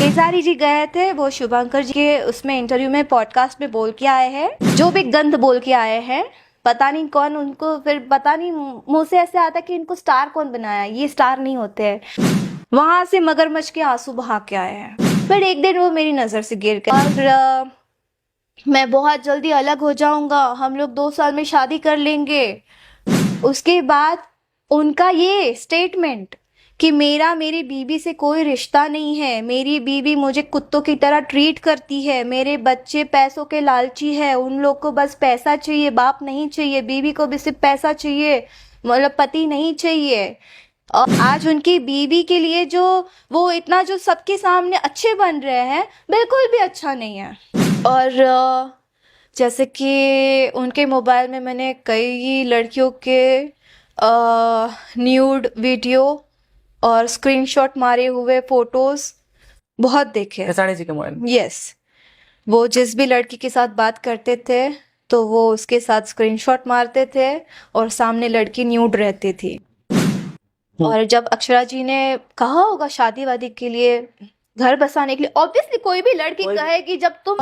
केसारी जी गए थे, वो शुभंकर जी के उसमें इंटरव्यू में पॉडकास्ट में बोल के आए हैं, जो भी गंद बोल के आए हैं। पता नहीं कौन उनको, फिर पता नहीं मुंह से ऐसे आता कि इनको स्टार कौन बनाया, ये स्टार नहीं होते हैं। वहां से मगरमच्छ के आंसू बहा के आए हैं। फिर एक दिन वो मेरी नजर से गिर गए और मैं बहुत जल्दी अलग हो जाऊंगा, हम लोग 2 साल में शादी कर लेंगे। उसके बाद उनका ये स्टेटमेंट कि मेरी बीवी से कोई रिश्ता नहीं है, मेरी बीवी मुझे कुत्तों की तरह ट्रीट करती है, मेरे बच्चे पैसों के लालची है, उन लोग को बस पैसा चाहिए, बाप नहीं चाहिए, बीवी को भी सिर्फ पैसा चाहिए, मतलब पति नहीं चाहिए। और आज उनकी बीवी के लिए जो वो इतना जो सबके सामने अच्छे बन रहे हैं, बिल्कुल भी अच्छा नहीं है। और जैसे कि उनके मोबाइल में मैंने कई लड़कियों के न्यूड वीडियो और स्क्रीनशॉट मारे हुए फोटोज बहुत देखे। खेसारी जी के मोबाइल में? यस, वो जिस भी लड़की के साथ बात करते थे तो वो उसके साथ स्क्रीनशॉट मारते थे और सामने लड़की न्यूड रहती थी। और जब अक्षरा जी ने कहा होगा शादी वादी के लिए, घर बसाने के लिए, ऑब्वियसली कोई भी लड़की कहेगी जब तुम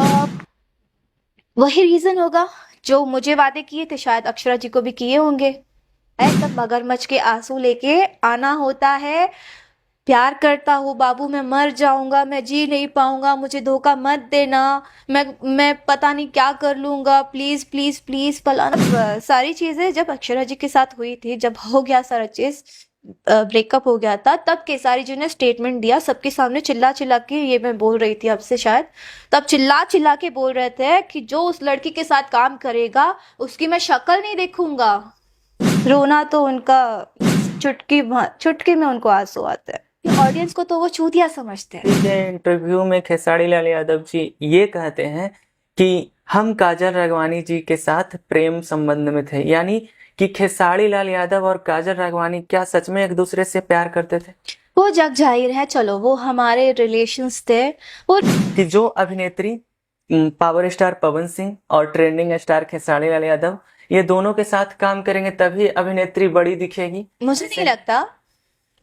वही रीजन होगा जो मुझे वादे किए थे, शायद अक्षरा जी को भी किए होंगे। तब मगरमच्छ के आंसू लेके आना होता है। प्यार करता हूँ बाबू, मैं मर जाऊंगा, मैं जी नहीं पाऊंगा, मुझे धोखा मत देना, मैं पता नहीं क्या कर लूंगा, प्लीज प्लीज प्लीज फलाना सारी चीजें जब अक्षरा जी के साथ हुई थी, जब हो गया सारा चीज, ब्रेकअप हो गया था, तब केसारी जी ने स्टेटमेंट दिया सबके सामने, चिल्ला चिल्ला के, ये मैं बोल रही थी आपसे शायद, तब चिल्ला चिल्ला के बोल रहे थे कि जो उस लड़की के साथ काम करेगा उसकी मैं शक्ल नहीं देखूंगा। रोना तो उनका चुटकी में उनको आंसू आते हैं। ऑडियंस को तो वो चूतिया समझते हैं। इंटरव्यू में खेसारी लाल यादव जी ये कहते हैं कि हम काजल राघवानी जी के साथ प्रेम संबंध में थे, यानी कि खेसारी लाल यादव और काजल राघवानी क्या सच में एक दूसरे से प्यार करते थे? वो जग जाहिर है, चलो वो हमारे रिलेशंस थे। वो कि जो अभिनेत्री पावर स्टार पवन सिंह और ट्रेंडिंग स्टार खेसारी लाल यादव, ये दोनों के साथ काम करेंगे तभी अभिनेत्री बड़ी दिखेगी? मुझे नहीं लगता,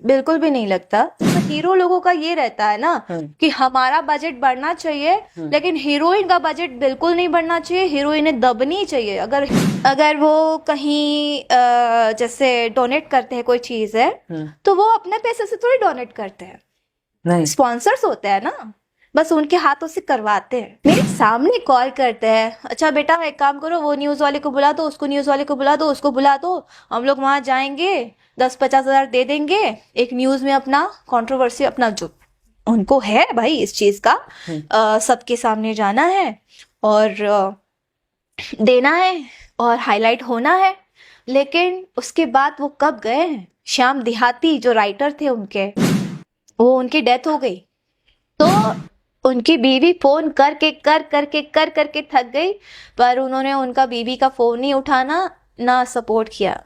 बिल्कुल भी नहीं लगता। तो हीरो लोगों का ये रहता है ना कि हमारा बजट बढ़ना चाहिए, लेकिन हीरोइन का बजट बिल्कुल नहीं बढ़ना चाहिए, हीरोइनें दबनी चाहिए। अगर वो कहीं जैसे डोनेट करते हैं कोई चीज है तो वो अपने पैसे से थोड़ी डोनेट करते हैं, नहीं, स्पॉन्सर्स होते हैं ना, बस उनके हाथों से करवाते हैं। मेरे सामने कॉल करते हैं, अच्छा बेटा एक काम करो, वो न्यूज वाले को बुला दो, उसको न्यूज वाले को बुला दो, उसको बुला दो, हम लोग वहां जाएंगे, 10-50 हजार दे देंगे, एक न्यूज में अपना कंट्रोवर्सी, अपना जो उनको है भाई इस चीज का सबके सामने जाना है और देना है और हाईलाइट होना है। लेकिन उसके बाद वो कब गए? श्याम देहाती जो राइटर थे उनके, वो उनकी डेथ हो गई तो उनकी बीवी फोन कर करके थक गई, पर उन्होंने उनका बीवी का फोन नहीं उठाना, ना सपोर्ट किया।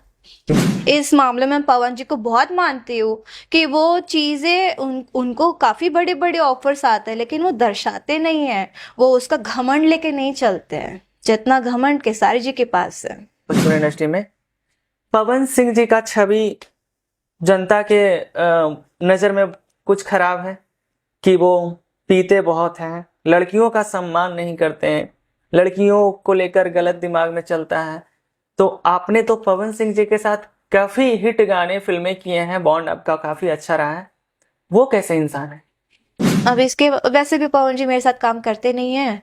इस मामले में पवन जी को बहुत मानती हूँ कि वो चीजें उनको काफी बड़े बड़े ऑफर्स आते हैं, लेकिन वो दर्शाते नहीं है, वो उसका घमंड लेके नहीं चलते हैं जितना घमंड केसारी जी के पास है। भोजपुरी इंडस्ट्री में पवन सिंह जी का छवि जनता के नजर में कुछ खराब है कि वो पीते बहुत हैं, लड़कियों का सम्मान नहीं करते हैं, लड़कियों को लेकर गलत दिमाग में चलता है। तो आपने तो पवन सिंह जी के साथ काफी हिट गाने फिल्में किए हैं, बॉन्ड आपका काफी अच्छा रहा है, वो कैसे इंसान है? अब इसके वैसे भी पवन जी मेरे साथ काम करते नहीं है,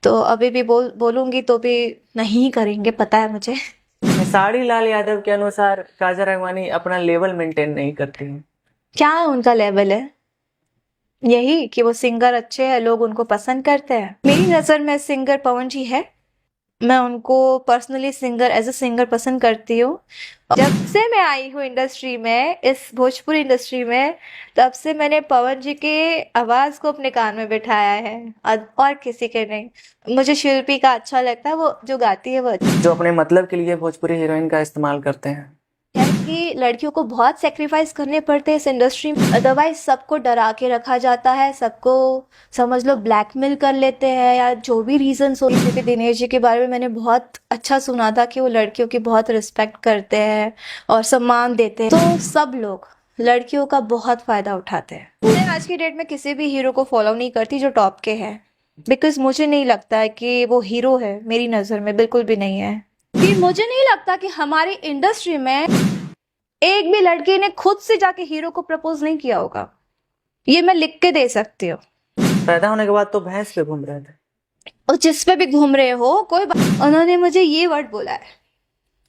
तो अभी भी बोलूंगी तो भी नहीं करेंगे, पता है मुझे। खेसारी लाल यादव के अनुसार काजल राघवानी अपना लेवल मेंटेन नहीं करती हैं। क्या उनका लेवल है? यही कि वो सिंगर अच्छे हैं, लोग उनको पसंद करते हैं। मेरी नजर में सिंगर पवन जी है, मैं उनको personally singer as a singer पसंद करती हूँ। जब से मैं आई हूँ इंडस्ट्री में, इस भोजपुरी इंडस्ट्री में, तब से मैंने पवन जी के आवाज को अपने कान में बिठाया है और किसी के नहीं। मुझे शिल्पी का अच्छा लगता है, वो जो गाती है वो जो अपने मतलब के लिए भोजपुरी हीरोइन का इस्तेमाल करते हैं। कि लड़कियों को बहुत सेक्रीफाइस करने पड़ते हैं इस इंडस्ट्री में, अदरवाइज सबको डरा के रखा जाता है, सबको समझ लो ब्लैकमेल कर लेते हैं या जो भी रीजंस हो। जैसे दिनेश जी के बारे में मैंने बहुत अच्छा सुना था कि वो लड़कियों की बहुत रिस्पेक्ट करते हैं और सम्मान देते हैं। तो सब लोग लड़कियों का बहुत फायदा उठाते हैं। मैं आज की डेट में किसी भी हीरो को फॉलो नहीं करती जो टॉप के हैं, बिकॉज मुझे नहीं लगता है कि वो हीरो है, मेरी नज़र में बिल्कुल भी नहीं है। कि मुझे नहीं लगता कि हमारी इंडस्ट्री में एक भी लड़की ने खुद से जाके हीरो को प्रपोज नहीं किया होगा, ये मैं लिख के दे सकती हूँ। पैदा होने के बाद तो भैंस पे घूम रहे थे। और जिस पे भी घूम रहे हो कोई उन्होंने मुझे ये वर्ड बोला है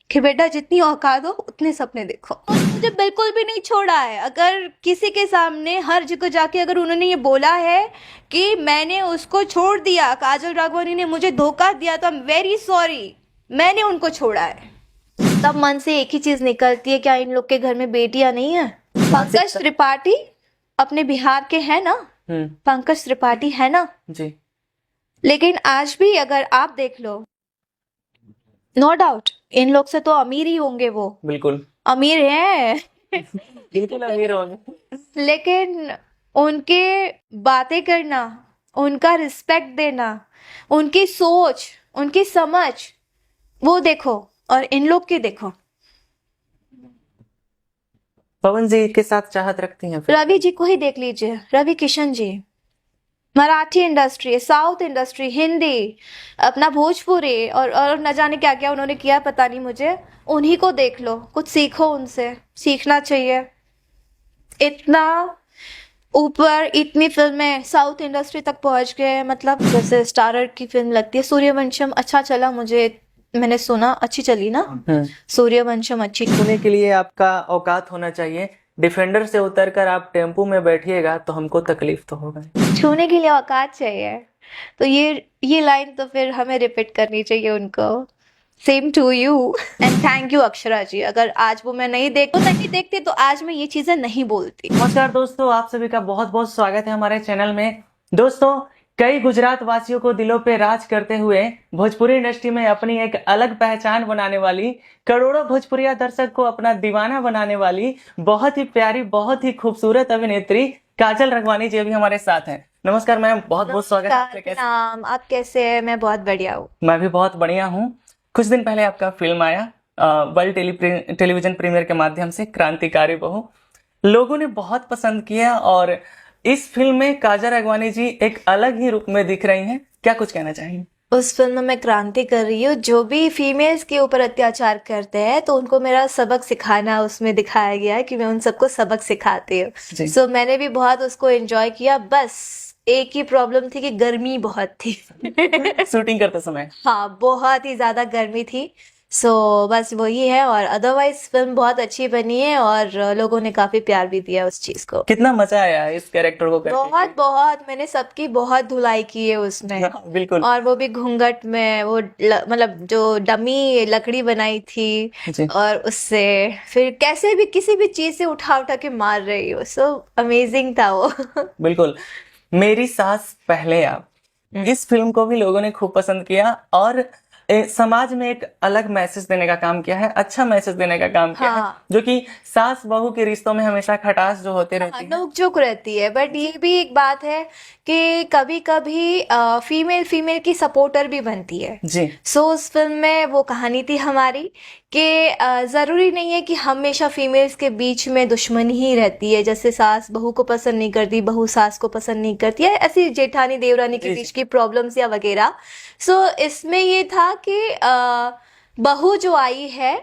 कि बेटा जितनी औकात हो उतने सपने देखो। और मुझे बिल्कुल भी नहीं छोड़ा है। अगर किसी के सामने हर जगह जाके अगर उन्होंने ये बोला है कि मैंने उसको छोड़ दिया, काजल राघवानी ने मुझे धोखा दिया, तो आई एम वेरी सॉरी, मैंने उनको छोड़ा है। तब मन से एक ही चीज निकलती है, क्या इन लोग के घर में बेटियां नहीं है? पंकज त्रिपाठी अपने बिहार के हैं ना, पंकज त्रिपाठी है ना जी। लेकिन आज भी अगर आप देख लो, नो डाउट इन लोग से तो अमीर ही होंगे, वो बिल्कुल अमीर हैं बिल्कुल अमीर होंगे। लेकिन उनके बातें करना, उनका रिस्पेक्ट देना, उनकी सोच, उनकी समझ, वो देखो और इन लोग की देखो। पवन जी के साथ चाहत रखती हैं फिर? रवि जी को ही देख लीजिए, Ravi Kishan ji, Marathi industry, South industry, Hindi, अपना भोजपुरी और न जाने क्या क्या उन्होंने किया पता नहीं मुझे। उन्हीं को देख लो, कुछ सीखो उनसे, सीखना चाहिए। इतना ऊपर इतनी फिल्में साउथ इंडस्ट्री तक पहुंच गए, मतलब जैसे स्टारर की फिल्म लगती है सूर्यवंशम, अच्छा चला, मुझे मैंने सुना अच्छी चली ना सूर्यवंशम, अच्छी। छूने के लिए आपका औकात होना चाहिए। डिफेंडर से उतरकर आप टेम्पो में बैठिएगा तो हमको तकलीफ तो होगा। छूने के लिए औकात चाहिए, तो ये लाइन तो फिर हमें रिपीट करनी चाहिए उनको। Same to you and thank you Akshara ji. अगर आज वो मैं नहीं देखती तो आज मैं ये चीजें नहीं बोलती। नमस्कार दोस्तों, आप सभी का बहुत बहुत स्वागत है हमारे चैनल में। दोस्तों, कई गुजरात वासियों को दिलों पे राज करते हुए भोजपुरी इंडस्ट्री में अपनी एक अलग पहचान बनाने वाली, करोड़ों भोजपुरिया दर्शक को अपना दीवाना बनाने वाली बहुत ही प्यारी, बहुत ही खूबसूरत अभिनेत्री काजल राघवानी जी अभी हमारे साथ हैं। नमस्कार मैम, बहुत बहुत स्वागत है। नाम आप कैसे हैं? मैं बहुत बढ़िया हूँ। मैं भी बहुत बढ़िया हूँ। कुछ दिन पहले आपका फिल्म आया वर्ल्ड टेलीविजन प्रीमियर के माध्यम से, क्रांतिकारी बहू, लोगों ने बहुत पसंद किया और इस फिल्म में काजल राघवानी जी एक अलग ही रूप में दिख रही हैं। क्या कुछ कहना चाहेंगे? उस फिल्म में मैं क्रांति कर रही हूँ। जो भी फीमेल्स के ऊपर अत्याचार करते हैं तो उनको मेरा सबक सिखाना उसमें दिखाया गया है कि मैं उन सबको सबक सिखाती हूँ। सो मैंने भी बहुत उसको एंजॉय किया। बस एक ही प्रॉब्लम थी कि गर्मी बहुत थी शूटिंग करते समय। हाँ, बहुत ही ज्यादा गर्मी थी। सो बस वही है, और अदरवाइज फिल्म बहुत अच्छी बनी है और लोगों ने काफी प्यार भी दिया उस चीज को। कितना मजा आया इस कैरेक्टर को करके? बहुत बहुत, मैंने सबकी बहुत धुलाई की है उसमें। बिल्कुल। और वो भी घूंघट में, वो मतलब जो डमी लकड़ी बनाई थी और उससे फिर कैसे भी किसी भी चीज से उठा के मार रही हो। सो अमेजिंग था वो बिल्कुल। मेरी सास पहले आप, इस फिल्म को भी लोगों ने खूब पसंद किया और समाज में एक अलग मैसेज देने का काम किया है, अच्छा मैसेज देने का काम किया है, जो कि सास बहू के रिश्तों में हमेशा खटास जो होते रहती है, नोक-झोंक रहती है। बट ये भी एक बात है कि कभी कभी फीमेल की सपोर्टर भी बनती है जी। सो उस फिल्म में वो कहानी थी हमारी कि जरूरी नहीं है कि हमेशा फीमेल्स के बीच में दुश्मनी ही रहती है, जैसे सास बहू को पसंद नहीं करती, बहू सास को पसंद नहीं करती है, ऐसी जेठानी देवरानी के बीच की प्रॉब्लम्स या वगैरह। सो इसमें ये था कि बहू जो आई है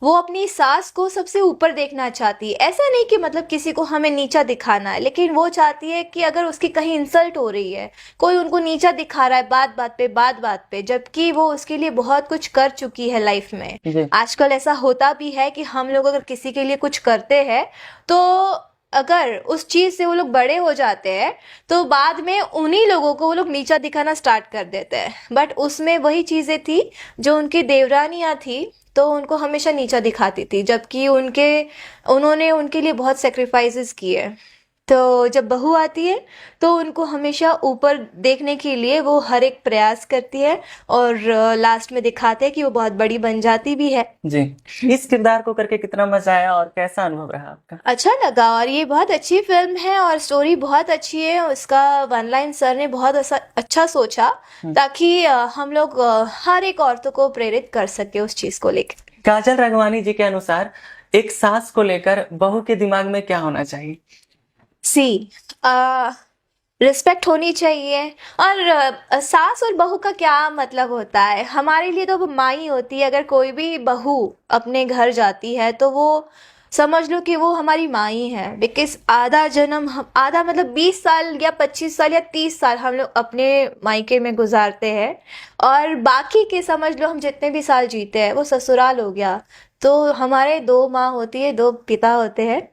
वो अपनी सास को सबसे ऊपर देखना चाहती है। ऐसा नहीं कि मतलब किसी को हमें नीचा दिखाना है, लेकिन वो चाहती है कि अगर उसकी कहीं इंसल्ट हो रही है, कोई उनको नीचा दिखा रहा है बात बात पे, जबकि वो उसके लिए बहुत कुछ कर चुकी है लाइफ में। आजकल ऐसा होता भी है कि हम लोग अगर किसी के लिए कुछ करते हैं तो अगर उस चीज से वो लोग बड़े हो जाते हैं तो बाद में उन्हीं लोगों को वो लोग नीचा दिखाना स्टार्ट कर देते हैं। बट उसमें वही चीजें थी जो उनकी देवरानियां थी तो उनको हमेशा नीचा दिखाती थी, जबकि उन्होंने उनके लिए बहुत सेक्रीफाइसेस किए। तो जब बहू आती है तो उनको हमेशा ऊपर देखने के लिए वो हर एक प्रयास करती है और लास्ट में दिखाते हैं कि वो बहुत बड़ी बन जाती भी है। जी। इस किरदार को करके कितना मजा आया और कैसा अनुभव रहा आपका? अच्छा लगा, और ये बहुत अच्छी फिल्म है और स्टोरी बहुत अच्छी है। उसका वन लाइन सर ने बहुत अच्छा सोचा ताकि हम लोग हर एक औरतों को प्रेरित कर सके उस चीज को लेकर। काजल राघवानी जी के अनुसार एक सास को लेकर बहू के दिमाग में क्या होना चाहिए? सी रिस्पेक्ट होनी चाहिए। और सास और बहू का क्या मतलब होता है, हमारे लिए तो वो माँ ही होती है। अगर कोई भी बहू अपने घर जाती है तो वो समझ लो कि वो हमारी माँ ही है। बिकॉज आधा जन्म हम आधा मतलब 20 साल या 25 साल या 30 साल हम लोग अपने मायके में गुजारते हैं, और बाकी के समझ लो हम जितने भी साल जीते हैं वो ससुराल हो गया। तो हमारे दो माँ होती है, दो पिता होते हैं।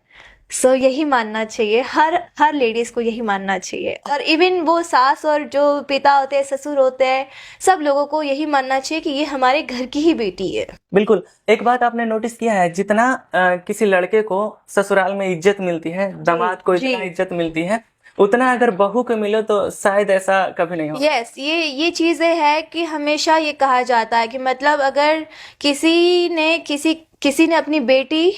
सो यही मानना चाहिए, हर लेडीज को यही मानना चाहिए। और इवन वो सास और जो पिता होते हैं, ससुर होते हैं, सब लोगों को यही मानना चाहिए कि ये हमारे घर की ही बेटी है। बिल्कुल। एक बात आपने नोटिस किया है, जितना किसी लड़के को ससुराल में इज्जत मिलती है, दामाद को जी। इतना इज्जत मिलती है, उतना अगर बहू को मिले तो शायद ऐसा कभी नहीं हो। यस, ये चीजें है कि हमेशा ये कहा जाता है कि मतलब अगर किसी ने अपनी बेटी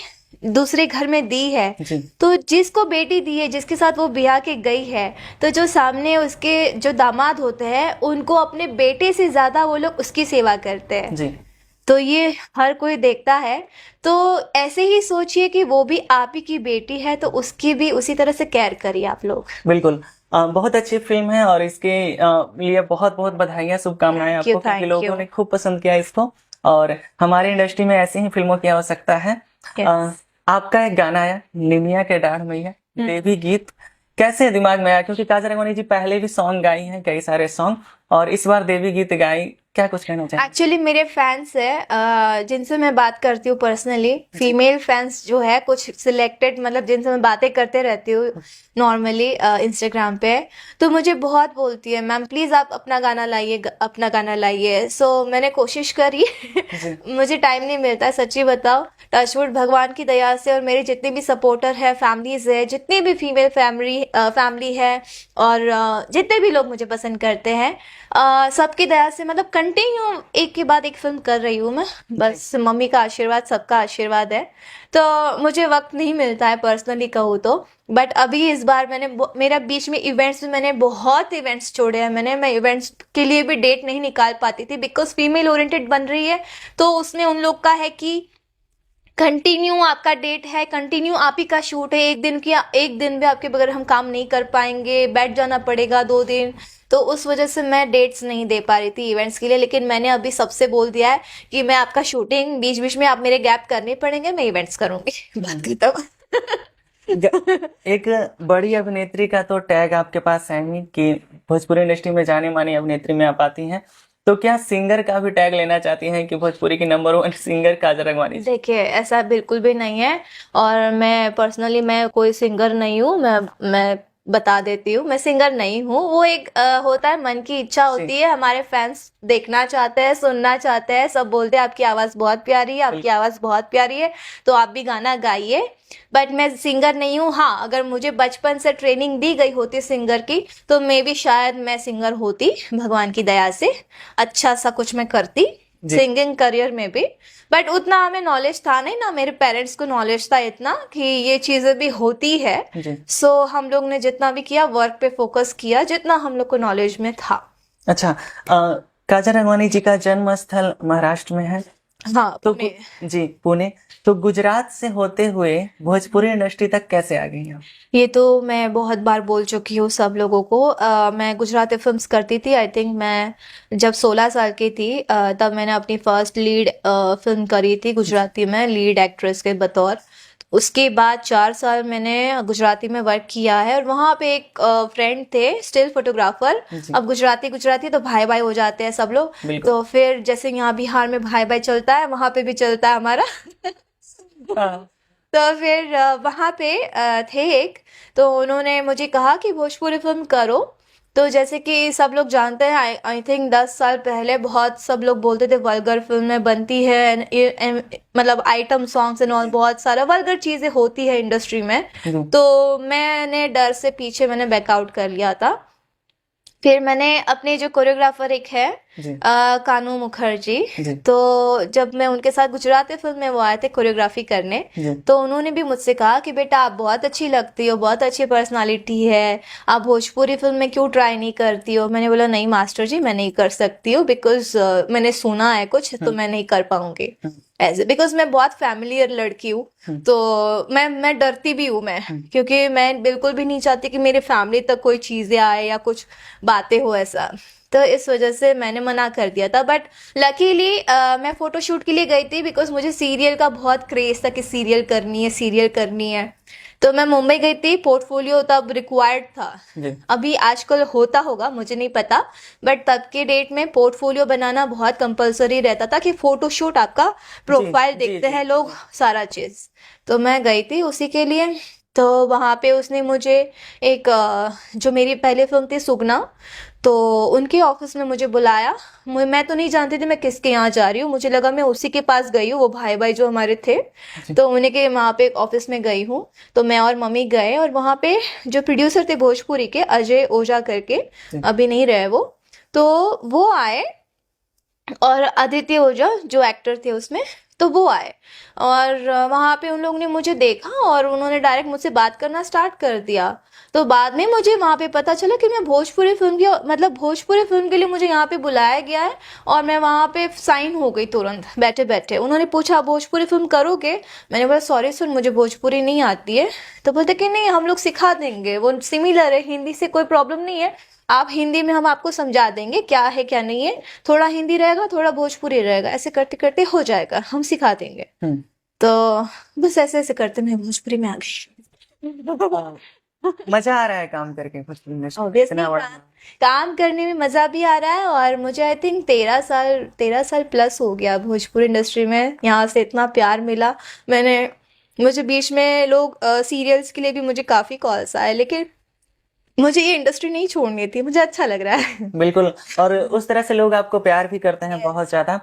दूसरे घर में दी है, जी तो जिसको बेटी दी है, जिसके साथ वो ब्याह के गई है, तो जो सामने उसके जो दामाद होते हैं उनको अपने बेटे से ज्यादा वो लोग उसकी सेवा करते हैं। जी तो ये हर कोई देखता है। तो ऐसे ही सोचिए कि वो भी आप ही की बेटी है, तो उसकी भी उसी तरह से केयर करिए आप लोग। बिल्कुल। बहुत अच्छी फिल्म है और इसके लिए बहुत बहुत बधाइयाँ, शुभकामनाएं Thank you, आपको, क्योंकि thank लोगों you. ने खूब पसंद किया इसको। और हमारी इंडस्ट्री में ऐसी ही फिल्मों की आवश्यकता है। Yes. आपका एक गाना आया निमिया के डाढ़ मैया, देवी गीत, कैसे दिमाग में आया? क्योंकि काजल राघवानी जी पहले भी सॉन्ग गाई हैं, कई सारे सॉन्ग, और इस बार देवी गीत गाई, क्या कुछ कहना चाहिए? एक्चुअली मेरे फैंस है जिनसे मैं बात करती हूँ पर्सनली, फीमेल फैंस जो है कुछ सिलेक्टेड, मतलब जिनसे मैं बातें करते रहती हूँ नॉर्मली इंस्टाग्राम पे, तो मुझे बहुत बोलती है मैम प्लीज़ आप अपना गाना लाइए, अपना गाना लाइए। सो मैंने कोशिश करी मुझे टाइम नहीं मिलता है, सच्ची बताओ। टचवुड भगवान की दया से और मेरे जितने भी सपोर्टर है, फैमिलीज है, जितनी भी फीमेल फैमिली है, और जितने भी लोग मुझे पसंद करते हैं, सबकी दया से मतलब कंटिन्यू एक के बाद एक फिल्म कर रही हूँ मैं। बस मम्मी का आशीर्वाद, सबका आशीर्वाद है। तो मुझे वक्त नहीं मिलता है पर्सनली कहूँ तो। बट अभी इस बार मेरा बीच में इवेंट्स में मैंने बहुत इवेंट्स छोड़े हैं। मैं इवेंट्स के लिए भी डेट नहीं निकाल पाती थी, बिकॉज फीमेल ओरिएंटेड बन रही है। तो उसमें उन लोग का है कि कंटिन्यू आपका डेट है, कंटिन्यू आप ही का शूट है, एक दिन भी आपके बगैर हम काम नहीं कर पाएंगे, बैठ जाना पड़ेगा 2 दिन। तो उस वजह से मैं डेट्स नहीं दे पा रही थी इवेंट्स के लिए। लेकिन मैंने अभी सबसे बोल दिया है कि मैं आपका शूटिंग बीच बीच में आप मेरे गैप करने पड़ेंगे, मैं इवेंट्स करूंगी। बात खत्म। एक बड़ी अभिनेत्री का तो टैग आपके पास है ही कि भोजपुरी इंडस्ट्री में जाने मानी अभिनेत्री में आप आती हैं, तो क्या सिंगर का भी टैग लेना चाहती हैं कि भोजपुरी की नंबर 1 सिंगर काजल राघवानी जी? देखिए ऐसा बिल्कुल भी नहीं है। और मैं पर्सनली मैं कोई सिंगर नहीं हूँ। मैं बता देती हूँ, मैं सिंगर नहीं हूँ। वो एक होता है, मन की इच्छा होती है। हमारे फैंस देखना चाहते हैं, सुनना चाहते हैं, सब बोलते हैं आपकी आवाज़ बहुत प्यारी है, आपकी आवाज़ बहुत प्यारी है, तो आप भी गाना गाइए। बट मैं सिंगर नहीं हूँ। हाँ, अगर मुझे बचपन से ट्रेनिंग दी गई होती सिंगर की, तो मे भी शायद मैं सिंगर होती, भगवान की दया से अच्छा सा कुछ मैं करती सिंगिंग करियर में भी। बट उतना हमें नॉलेज था नहीं ना, मेरे पेरेंट्स को नॉलेज था इतना कि ये चीज़ें भी होती है। सो हम लोग ने जितना भी किया, वर्क पे फोकस किया, जितना हम लोग को नॉलेज में था। अच्छा, काजल राघवानी जी का जन्म स्थल महाराष्ट्र में है। हाँ, तो पुणे। जी पुणे। तो गुजरात से होते हुए भोजपुरी इंडस्ट्री तक कैसे आ गई हैं? ये तो मैं बहुत बार बोल चुकी हूँ सब लोगों को। मैं गुजराती फिल्म्स करती थी। आई थिंक मैं जब 16 साल की थी तब मैंने अपनी फर्स्ट लीड फिल्म करी थी गुजराती में, लीड एक्ट्रेस के बतौर। उसके बाद 4 साल मैंने गुजराती में वर्क किया है। और वहाँ पे एक फ्रेंड थे, स्टिल फोटोग्राफर। अब गुजराती तो भाई भाई हो जाते हैं सब लोग। तो फिर जैसे यहाँ बिहार में भाई भाई चलता है, वहाँ पे भी चलता है हमारा। तो फिर वहाँ पे थे एक, तो उन्होंने मुझे कहा कि भोजपुरी फिल्म करो। तो जैसे कि सब लोग जानते हैं, आई थिंक 10 साल पहले बहुत सब लोग बोलते थे वल्गर फिल्में बनती है, मतलब आइटम सॉन्ग्स एंड ऑल, बहुत सारा वल्गर चीज़ें होती है इंडस्ट्री में। तो मैंने डर से पीछे मैंने बैकआउट कर लिया था। फिर मैंने अपने जो कोरियोग्राफर एक है कानू मुखर्जी, तो जब मैं उनके साथ गुजराती फिल्म में वो आए थे कोरियोग्राफी करने, तो उन्होंने भी मुझसे कहा कि बेटा आप बहुत अच्छी लगती हो, बहुत अच्छी पर्सनालिटी है, आप भोजपुरी फिल्म में क्यों ट्राई नहीं करती हो। मैंने बोला नहीं मास्टर जी, मैं नहीं कर सकती हूँ, बिकॉज मैंने सुना है कुछ, तो मैं नहीं कर पाऊंगी। ऐसे बिकॉज मैं बहुत फैमिलियर लड़की हूँ, तो मैं डरती भी हूँ मैं, क्योंकि मैं बिल्कुल भी नहीं चाहती कि मेरे फैमिली तक कोई चीजें आए या कुछ बातें हो ऐसा। तो इस वजह से मैंने मना कर दिया था। बट लकीली मैं फोटोशूट के लिए गई थी बिकॉज मुझे सीरियल का बहुत क्रेज था कि सीरियल करनी है। तो मैं मुंबई गई थी, पोर्टफोलियो तब रिक्वायर्ड था। जी अभी आजकल होता होगा मुझे नहीं पता, बट तब के डेट में पोर्टफोलियो बनाना बहुत कंपलसरी रहता था कि फोटोशूट आपका प्रोफाइल जी देखते जी हैं लोग, सारा चीज। तो मैं गई थी उसी के लिए। तो वहां पे उसने मुझे एक जो मेरी पहले फिल्म थी सुगना, तो उनके ऑफिस में मुझे बुलाया। मैं तो नहीं जानती थी मैं किसके यहाँ जा रही हूँ, मुझे लगा मैं उसी के पास गई हूँ, वो भाई भाई जो हमारे थे, जी तो उन्हीं के वहाँ पे ऑफिस में गई हूँ। तो मैं और मम्मी गए, और वहाँ पे जो प्रोड्यूसर थे भोजपुरी के, अजय ओझा करके, जी अभी नहीं रहे वो, तो वो आए, और आदित्य ओझा जो एक्टर थे उसमें, तो वो आए। और वहाँ पे उन लोगों ने मुझे देखा और उन्होंने डायरेक्ट मुझसे बात करना स्टार्ट कर दिया। तो बाद में मुझे वहाँ पे पता चला कि मैं भोजपुरी फिल्म की, मतलब भोजपुरी फिल्म के लिए मुझे यहाँ पे बुलाया गया है। और मैं वहाँ पे साइन हो गई तुरंत बैठे बैठे। उन्होंने पूछा भोजपुरी फिल्म करोगे? मैंने बोला सॉरी सर मुझे भोजपुरी नहीं आती है। तो बोलते कि नहीं हम लोग सिखा देंगे, वो सिमिलर है हिंदी से, कोई प्रॉब्लम नहीं है, आप हिंदी में हम आपको समझा देंगे क्या है क्या नहीं है, थोड़ा हिंदी रहेगा थोड़ा भोजपुरी रहेगा, ऐसे करते करते हो जाएगा, हम सिखा देंगे। हम्म तो बस ऐसे ऐसे करते मैं भोजपुरी में आ गई। मजा आ रहा है काम करके कुछ ऑब्वियसली इतना बड़ा काम करने में मजा भी आ रहा है। और मुझे आई थिंक 13 साल प्लस हो गया भोजपुरी इंडस्ट्री में, यहाँ से इतना प्यार मिला। मुझे बीच में लोग सीरियल्स के लिए भी मुझे काफी कॉल्स आए, लेकिन मुझे ये इंडस्ट्री नहीं छोड़नी थी, मुझे अच्छा लग रहा है। बिल्कुल। और उस तरह से लोग आपको प्यार भी करते हैं बहुत ज्यादा।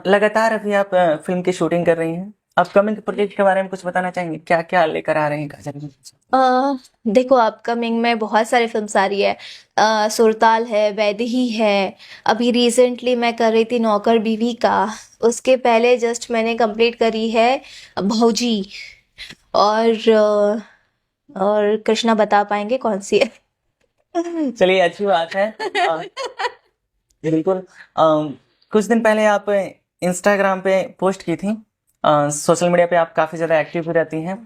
लगातार अभी आप फिल्म की शूटिंग कर रही हैं, अपकमिंग प्रोजेक्ट के बारे में कुछ बताना चाहेंगे, क्या क्या लेकर आ रहे हैं काजल जी? देखो अपकमिंग में बहुत सारी फिल्म्स आ रही है। सुरताल है, वैदेही है, अभी रिसेंटली मैं कर रही थी नौकर बीवी का, उसके पहले जस्ट मैंने कंप्लीट करी है भौजी। और और कृष्णा बता पाएंगे कौन सी है? चलिए अच्छी बात है। बिल्कुल। कुछ दिन पहले आप इंस्टाग्राम पे पोस्ट की थी, सोशल मीडिया पे आप काफी ज्यादा एक्टिव भी रहती हैं,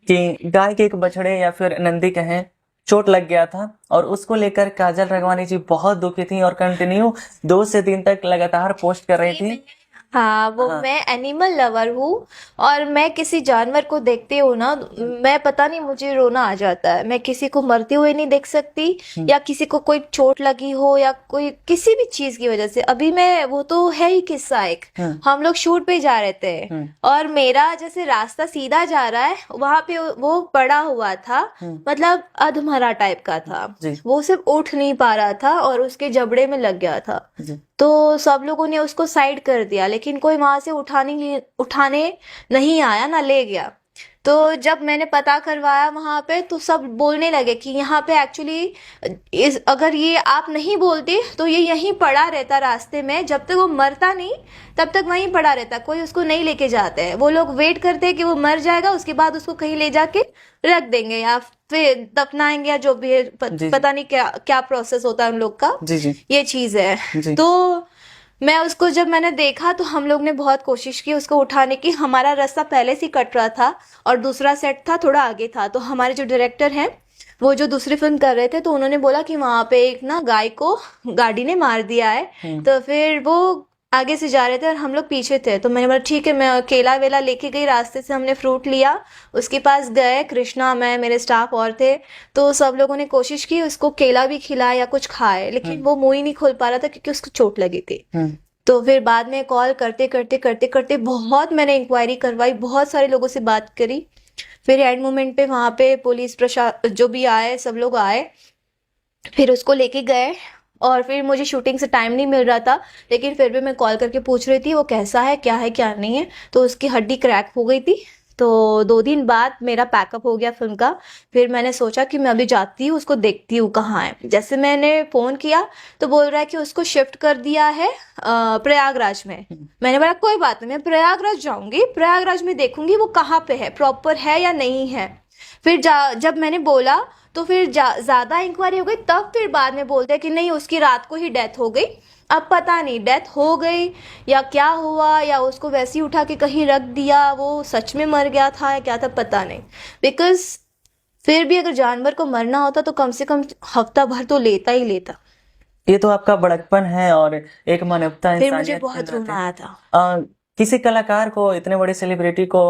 कि गाय के एक बछड़े या फिर नंदी कहें चोट लग गया था, और उसको लेकर काजल राघवानी जी बहुत दुखी थी और कंटिन्यू 2 से 3 तक लगातार पोस्ट कर रही थी। हाँ, वो हाँ मैं एनिमल लवर हूँ, और मैं किसी जानवर को देखती हूँ ना, मैं पता नहीं मुझे रोना आ जाता है। मैं किसी को मरते हुए नहीं देख सकती, या किसी को कोई चोट लगी हो, या कोई किसी भी चीज की वजह से। अभी मैं, वो तो है ही किस्सा एक, हम लोग शूट पे जा रहे थे, और मेरा जैसे रास्ता सीधा जा रहा है, वहां पे वो पड़ा हुआ था, मतलब अधमरा टाइप का था, जी वो सिर्फ उठ नहीं पा रहा था और उसके जबड़े में लग गया था। जी तो सब लोगों ने उसको साइड कर दिया, लेकिन कोई वहां से उठाने नहीं आया ना ले गया। तो जब मैंने पता करवाया वहां पे, तो सब बोलने लगे कि यहाँ पे एक्चुअली अगर ये आप नहीं बोलते तो ये यहीं पड़ा रहता रास्ते में, जब तक वो मरता नहीं तब तक वहीं पड़ा रहता, कोई उसको नहीं लेके जाते हैं। वो लोग वेट करते हैं कि वो मर जाएगा, उसके बाद उसको कहीं ले जाके रख देंगे या फिर दफनाएंगे, या जो भी है, जी पता नहीं क्या क्या प्रोसेस होता है उन लोग का, जी जी ये चीज है। जी तो मैं उसको, जब मैंने देखा तो हम लोग ने बहुत कोशिश की उसको उठाने की। हमारा रास्ता पहले से कट रहा था और दूसरा सेट था थोड़ा आगे था, तो हमारे जो डायरेक्टर हैं वो जो दूसरी फिल्म कर रहे थे, तो उन्होंने बोला कि वहां पे एक ना गाय को गाड़ी ने मार दिया है। तो फिर वो आगे से जा रहे थे और हम लोग पीछे थे, तो मैंने बोला ठीक है, मैं केला वेला लेके गई, रास्ते से हमने फ्रूट लिया, उसके पास गए, कृष्णा, मैं, मेरे स्टाफ और थे। तो सब लोगों ने कोशिश की उसको केला भी खिलाए या कुछ खाए, लेकिन वो मुंह ही नहीं खोल पा रहा था क्योंकि उसको चोट लगी थी। तो फिर बाद में कॉल करते करते करते करते बहुत मैंने इंक्वायरी करवाई, बहुत सारे लोगों से बात करी। फिर एंड मोमेंट पे वहां पे पुलिस प्रशासन जो भी आए, सब लोग आए, फिर उसको लेके गए। और फिर मुझे शूटिंग से टाइम नहीं मिल रहा था, लेकिन फिर भी मैं कॉल करके पूछ रही थी वो कैसा है क्या नहीं है। तो उसकी हड्डी क्रैक हो गई थी। तो 2 दिन बाद मेरा पैकअप हो गया फिल्म का। फिर मैंने सोचा कि मैं अभी जाती हूँ, उसको देखती हूँ कहाँ है। जैसे मैंने फोन किया तो बोल रहा है कि उसको शिफ्ट कर दिया है प्रयागराज में। मैंने बोला कोई बात नहीं, मैं प्रयागराज जाऊंगी, प्रयागराज में देखूंगी वो कहाँ पे है, प्रॉपर है या नहीं है। फिर जब मैंने बोला तो फिर ज्यादा इंक्वायरी हो गई, तब फिर बाद में बोलते हैं कि नहीं उसकी रात को ही डेथ हो गई। अब पता नहीं डेथ हो गई या क्या हुआ, या उसको वैसे ही उठा के कहीं रख दिया, वो सच में मर गया था या क्या था पता नहीं। बिकॉज फिर भी अगर जानवर को मरना होता तो कम से कम हफ्ता भर तो लेता ही लेता। ये तो आपका बड़कपन है और एक मानवता, फिर मुझे इंसानियत के बहुत नाते। रोना आया था। किसी कलाकार को, इतने बड़े सेलिब्रिटी को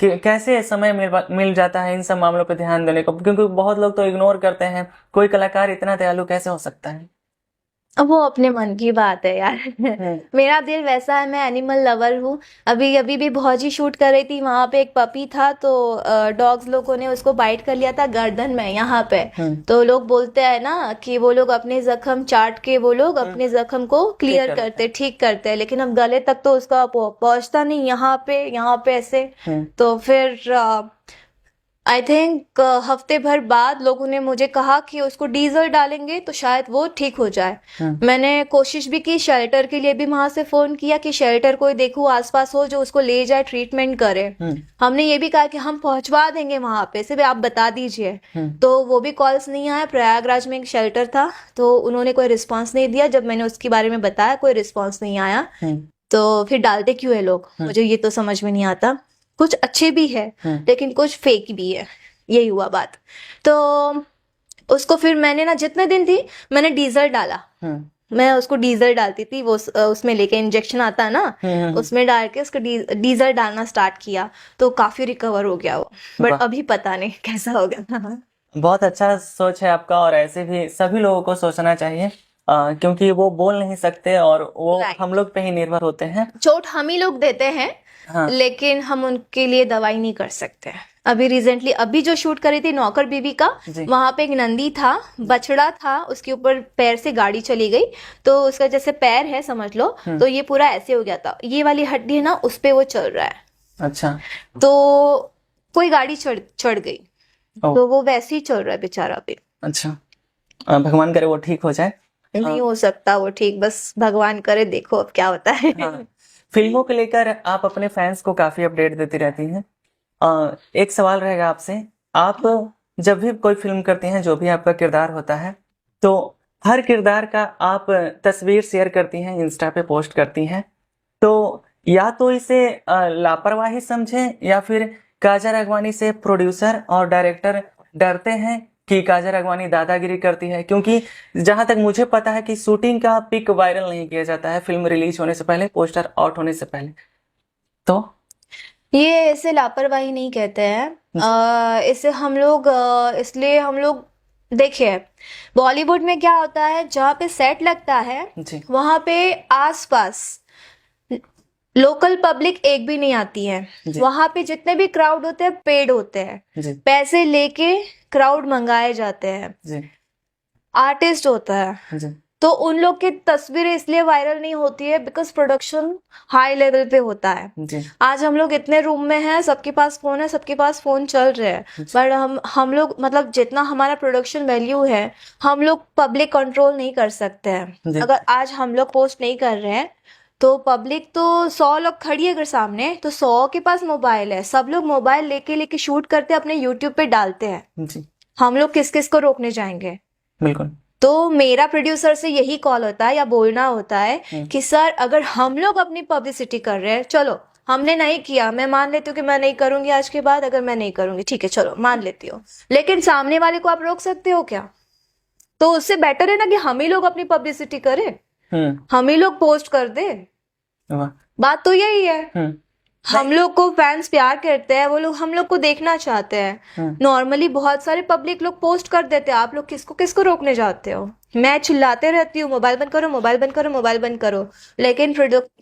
कैसे समय मिल जाता है इन सब मामलों पे ध्यान देने को? क्योंकि बहुत लोग तो इग्नोर करते हैं। कोई कलाकार इतना दयालु कैसे हो सकता है? अब वो अपने मन की बात है यार। मेरा दिल वैसा है, मैं एनिमल लवर हूँ। अभी भी भौजी शूट कर रही थी, वहां पे एक पपी था, तो डॉग्स लोगों ने उसको बाइट कर लिया था गर्दन में यहाँ पे। तो लोग बोलते हैं ना कि वो लोग अपने जख्म चाट के वो लोग अपने जख्म को क्लियर करते, ठीक करते हैं, लेकिन अब गले तक तो उसका पहुंचता नहीं, यहाँ पे ऐसे। तो फिर आई थिंक हफ्ते भर बाद लोगों ने मुझे कहा कि उसको डीजल डालेंगे तो शायद वो ठीक हो जाए। मैंने कोशिश भी की, शेल्टर के लिए भी वहां से फोन किया कि शेल्टर कोई देखो आसपास हो जो उसको ले जाए, ट्रीटमेंट करे। हमने ये भी कहा कि हम पहुंचवा देंगे वहां पे, सिर्फ आप बता दीजिए। तो वो भी कॉल्स नहीं आया। प्रयागराज में एक शेल्टर था, तो उन्होंने कोई रिस्पॉन्स नहीं दिया। जब मैंने उसके बारे में बताया कोई रिस्पॉन्स नहीं आया। तो फिर डालते क्यों है लोग, मुझे ये तो समझ में नहीं आता। कुछ अच्छे भी है लेकिन कुछ फेक भी है, यही हुआ बात। तो उसको फिर मैंने ना, जितने दिन थी मैंने डीजल डाला। मैं उसको डीजल डालती थी, वो उसमें लेके इंजेक्शन आता है ना, उसमें डाल के उसको डीजल डालना स्टार्ट किया, तो काफी रिकवर हो गया वो। बट अभी पता नहीं कैसा हो गया। बहुत अच्छा सोच है आपका, और ऐसे भी सभी लोगों को सोचना चाहिए, क्योंकि वो बोल नहीं सकते और वो हम लोग पे ही निर्भर होते हैं। चोट हम ही लोग देते हैं, लेकिन हम उनके लिए दवाई नहीं कर सकते। अभी रिसेंटली अभी जो शूट करी थी नौकर बीबी का, वहां पे एक नंदी था, बछड़ा था, उसके ऊपर पैर से गाड़ी चली गई, तो उसका जैसे पैर है समझ लो, तो ये पूरा ऐसे हो गया था, ये वाली हड्डी है ना उस पे वो चल रहा है। अच्छा। तो कोई गाड़ी चढ़ गई, तो वो वैसे ही चल रहा है बेचारा भी। अच्छा, भगवान करे वो ठीक हो जाए। नहीं हो सकता वो ठीक, बस भगवान करे, देखो अब क्या होता है। फिल्मों को लेकर आप अपने फैंस को काफी अपडेट देती रहती हैं। एक सवाल रहेगा आपसे, आप जब भी कोई फिल्म करती हैं, जो भी आपका किरदार होता है, तो हर किरदार का आप तस्वीर शेयर करती हैं, इंस्टा पे पोस्ट करती हैं, तो या तो इसे लापरवाही समझें या फिर काजल राघवानी से प्रोड्यूसर और डायरेक्टर डरते हैं कि काजल राघवानी दादागिरी करती है? क्योंकि जहां तक मुझे पता है कि शूटिंग का पिक वायरल नहीं किया जाता है फिल्म रिलीज होने से पहले, पोस्टर आउट होने से पहले। तो ये इसे लापरवाही नहीं कहते हैं, इसे हम लोग इसलिए हम लोग देखिए, बॉलीवुड में क्या होता है, जहाँ पे सेट लगता है वहां पे आसपास लोकल पब्लिक एक भी नहीं आती है। वहां पे जितने भी क्राउड होते हैं पेड होते हैं, पैसे लेके क्राउड मंगाए जाते हैं, आर्टिस्ट होता है, तो उन लोग की तस्वीरें इसलिए वायरल नहीं होती है बिकॉज प्रोडक्शन हाई लेवल पे होता है। आज हम लोग इतने रूम में हैं, सबके पास फोन है, सबके पास फोन चल रहे हैं, बट हम लोग मतलब जितना हमारा प्रोडक्शन वैल्यू है हम लोग पब्लिक कंट्रोल नहीं कर सकते हैं। अगर आज हम लोग पोस्ट नहीं कर रहे हैं तो पब्लिक तो 100 लोग खड़ी है अगर सामने, तो 100 के पास मोबाइल है, सब लोग मोबाइल लेके शूट करते अपने यूट्यूब पे डालते हैं। हम लोग किस किस को रोकने जाएंगे? बिल्कुल। तो मेरा प्रोड्यूसर से यही कॉल होता है या बोलना होता है कि सर अगर हम लोग अपनी पब्लिसिटी कर रहे हैं, चलो हमने नहीं किया, मैं मान लेती हूँ कि मैं नहीं करूंगी आज के बाद, अगर मैं नहीं करूंगी ठीक है चलो मान लेती हूँ, लेकिन सामने वाले को आप रोक सकते हो क्या? तो उससे बेटर है ना कि हम ही लोग अपनी पब्लिसिटी करें, हम ही लोग पोस्ट कर दे। बात तो यही है। हम लोग को फैंस प्यार करते हैं, वो लोग हम लोग को देखना चाहते हैं। नॉर्मली बहुत सारे पब्लिक लोग पोस्ट कर देते हैं, आप लोग किसको किसको रोकने जाते हो? मैं चिल्लाते रहती हूँ मोबाइल बंद करो, मोबाइल बंद करो, मोबाइल बंद करो, लेकिन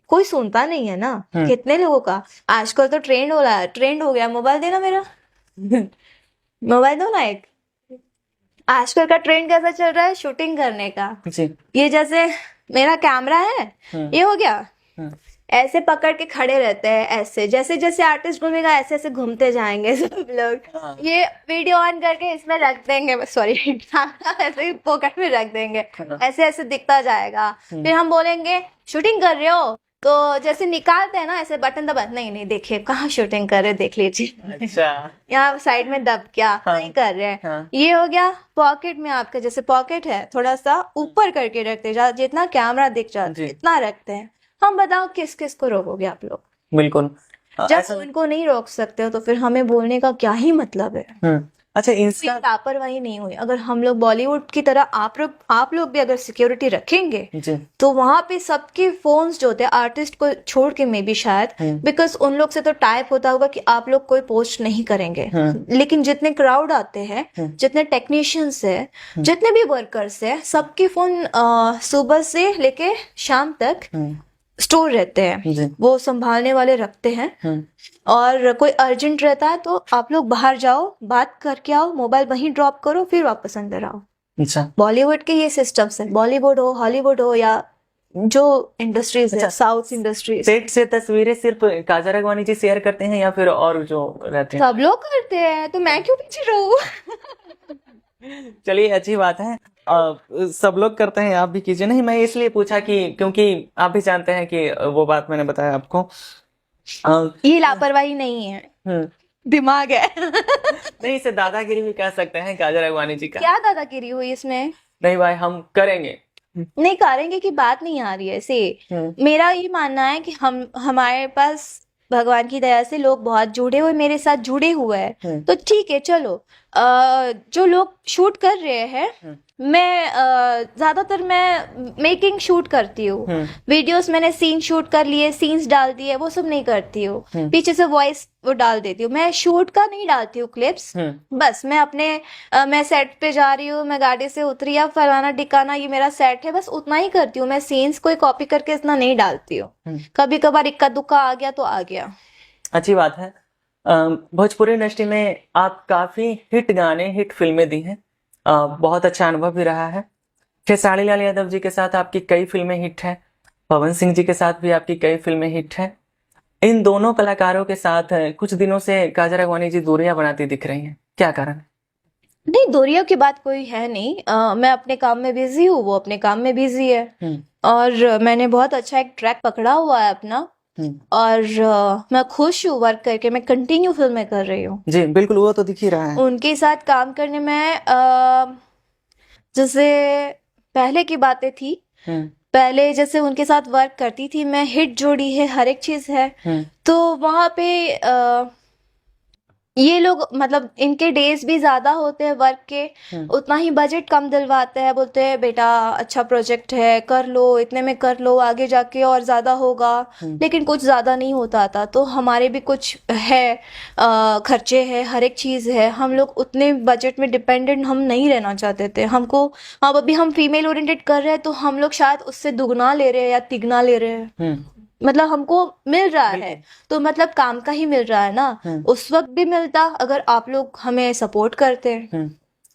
कोई सुनता नहीं है ना। कितने लोगों का आजकल तो ट्रेंड हो गया मोबाइल देना मेरा। मोबाइल दो ना एक। आजकल का ट्रेंड कैसा चल रहा है शूटिंग करने का, ये जैसे मेरा कैमरा है, ये हो गया, ऐसे पकड़ के खड़े रहते हैं, ऐसे जैसे जैसे आर्टिस्ट घूमेगा ऐसे ऐसे घूमते जाएंगे सब लोग। ये वीडियो ऑन करके इसमें रख देंगे, सॉरी ऐसे पॉकेट में रख देंगे, ऐसे ऐसे दिखता जाएगा। फिर हम बोलेंगे शूटिंग कर रहे हो, तो जैसे निकालते हैं ना ऐसे बटन दबा, नहीं नहीं देखिए कहाँ शूटिंग कर रहे हैं, देख लीजिए अच्छा। यहाँ साइड में दब क्या हाँ। नहीं कर रहे हैं। हाँ। ये हो गया पॉकेट में, आपका जैसे पॉकेट है थोड़ा सा ऊपर करके रखते हैं, जितना कैमरा दिख जाता जी। है इतना रखते हैं। हम बताओ किस किस को रोकोगे आप लोग? बिल्कुल। जब ऐसा उनको नहीं रोक सकते हो तो फिर हमें बोलने का क्या ही मतलब है? अच्छा कोई इंस्टा लापरवाही नहीं हुई। अगर हम लोग बॉलीवुड की तरह आप लोग भी अगर सिक्योरिटी रखेंगे जी तो वहां पे सबके फोन्स जो होते हैं आर्टिस्ट को छोड़ के मे बी शायद, बिकॉज उन लोग से तो टाइप होता होगा कि आप लोग कोई पोस्ट नहीं करेंगे, लेकिन जितने क्राउड आते हैं, जितने टेक्नीशियंस है, जितने भी वर्कर्स है, सबके फोन सुबह से लेके शाम तक स्टोर रहते हैं, जी वो संभालने वाले रखते हैं। और कोई अर्जेंट रहता है तो आप लोग बाहर जाओ, बात करके आओ, मोबाइल वहीं ड्रॉप करो, फिर वापस अंदर आओ। अच्छा बॉलीवुड के ये सिस्टम्स हैं, बॉलीवुड हो, हॉलीवुड हो, या जो इंडस्ट्रीज है, अच्छा, साउथ इंडस्ट्रीज, सेट से तस्वीरें सिर्फ काजल राघवानी जी शेयर करते हैं या फिर और जो रहते हैं? सब लोग करते हैं, तो मैं क्यों पीछे रहूं? चलिए अच्छी बात है। सब लोग करते हैं, आप भी कीजिए। नहीं मैं इसलिए पूछा कि क्योंकि आप भी जानते हैं कि वो बात मैंने बताया आपको। ये लापरवाही नहीं है, हम्म, दिमाग है। नहीं इसे दादागिरी भी कह सकते हैं काजल राघवानी जी का। क्या दादागिरी हुई इसमें? नहीं भाई हम करेंगे। नहीं करेंगे की बात नहीं आ रही है ऐसे। मेरा ये मानना है कि हमारे पास भगवान की दया से लोग बहुत जुड़े हुए, मेरे साथ जुड़े हुए हैं, तो ठीक है चलो। जो लोग शूट कर रहे हैं, मैं ज्यादातर मैं मेकिंग शूट करती हूँ, वीडियोस मैंने सीन शूट कर लिए, सीन्स डाल दिए, वो सब नहीं करती हूँ। पीछे से वॉइस वो डाल देती हूँ, मैं शूट का नहीं डालती हूँ क्लिप्स। बस मैं अपने मैं सेट पे जा रही हूँ, मैं गाड़ी से उतरी, या फलाना टिकाना ये मेरा सेट है, बस उतना ही करती हूँ। मैं सीन्स कोई कॉपी करके इतना नहीं डालती हूँ। कभी कभार इक्का दुक्का आ गया तो आ गया। अच्छी बात है। भोजपुरी इंडस्ट्री में आप काफी हिट गाने, हिट फिल्में दी हैं। बहुत अच्छा अनुभव भी रहा है। खेसारी लाल यादव जी के साथ आपकी कई फिल्में हिट हैं, पवन सिंह जी के साथ भी आपकी कई फिल्में हिट हैं। इन दोनों कलाकारों के साथ कुछ दिनों से काजल राघवानी जी दूरियां बनाती दिख रही हैं, क्या कारण है? नहीं, दूरियों की बात कोई है नहीं। मैं अपने काम में बिजी हूँ, वो अपने काम में बिजी है। और मैंने बहुत अच्छा एक ट्रैक पकड़ा हुआ है अपना, और मैं खुश हूँ वर्क करके। मैं कंटिन्यू फिल्में कर रही हूँ। जी बिल्कुल, वो तो दिख ही रहा है। उनके साथ काम करने में जैसे पहले की बातें थी, पहले जैसे उनके साथ वर्क करती थी मैं, हिट जोड़ी है, हर एक चीज है, तो वहां पे ये लोग मतलब इनके डेज भी ज्यादा होते हैं वर्क के, उतना ही बजट कम दिलवाते हैं, बोलते हैं बेटा अच्छा प्रोजेक्ट है, कर लो, इतने में कर लो, आगे जाके और ज्यादा होगा। लेकिन कुछ ज्यादा नहीं होता था, तो हमारे भी कुछ है, खर्चे हैं, हर एक चीज है। हम लोग उतने बजट में डिपेंडेंट हम नहीं रहना चाहते थे। हमको अब अभी हम फीमेल ओरिएंटेड कर रहे हैं तो हम लोग शायद उससे दुगना ले रहे हैं या तिगना ले रहे हैं। मतलब हमको मिल रहा है तो मतलब काम का ही मिल रहा है ना। उस वक्त भी मिलता अगर आप लोग हमें सपोर्ट करते।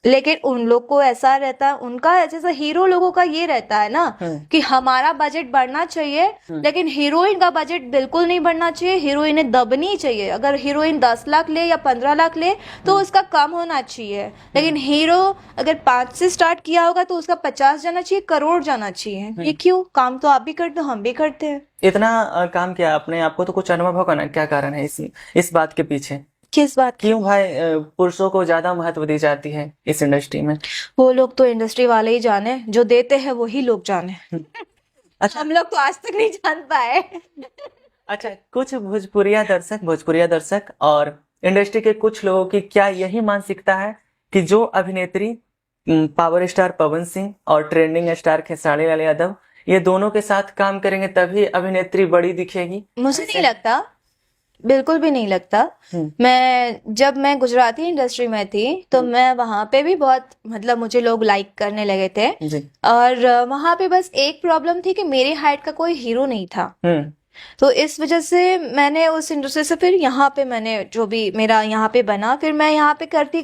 लेकिन उन लोग को ऐसा रहता है, उनका जैसा हीरो लोगों का ये रहता है ना कि हमारा बजट बढ़ना चाहिए, लेकिन हीरोइन का बजट बिल्कुल नहीं बढ़ना चाहिए। हीरोइनें दबनी चाहिए। अगर हीरोइन 10 लाख ले या 15 लाख ले तो उसका कम होना चाहिए, लेकिन हीरो अगर 5 से स्टार्ट किया होगा तो उसका 50 जाना चाहिए, करोड़ जाना चाहिए। ये क्यों? काम तो आप भी करते हो, हम भी करते हैं। इतना काम किया आपने, आपको तो कुछ अनुभव होगा ना, क्या कारण है इस बात के पीछे? किस बात? क्यों भाई पुरुषों को ज्यादा महत्व दी जाती है इस इंडस्ट्री में? वो लोग तो इंडस्ट्री वाले ही जाने, जो देते हैं वही लोग जाने। अच्छा, हम लोग तो आज तक नहीं जान पाए। अच्छा कुछ भोजपुरिया दर्शक और इंडस्ट्री के कुछ लोगों की क्या यही मानसिकता है कि जो अभिनेत्री पावर स्टार पवन सिंह और ट्रेंडिंग स्टार खेसारी लाल यादव, ये दोनों के साथ काम करेंगे तभी अभिनेत्री बड़ी दिखेगी? मुझे नहीं लगता, बिल्कुल भी नहीं लगता। जब मैं गुजराती इंडस्ट्री में थी तो मैं वहां पे भी बहुत मतलब मुझे लोग लाइक करने लगे थे। और वहां पे बस एक प्रॉब्लम थी कि मेरे हाइट का कोई हीरो नहीं था। तो इस वजह से मैंने उस इंडस्ट्री से फिर यहाँ पे मैंने जो भी मेरा यहाँ पे बना, फिर मैं यहाँ पे करती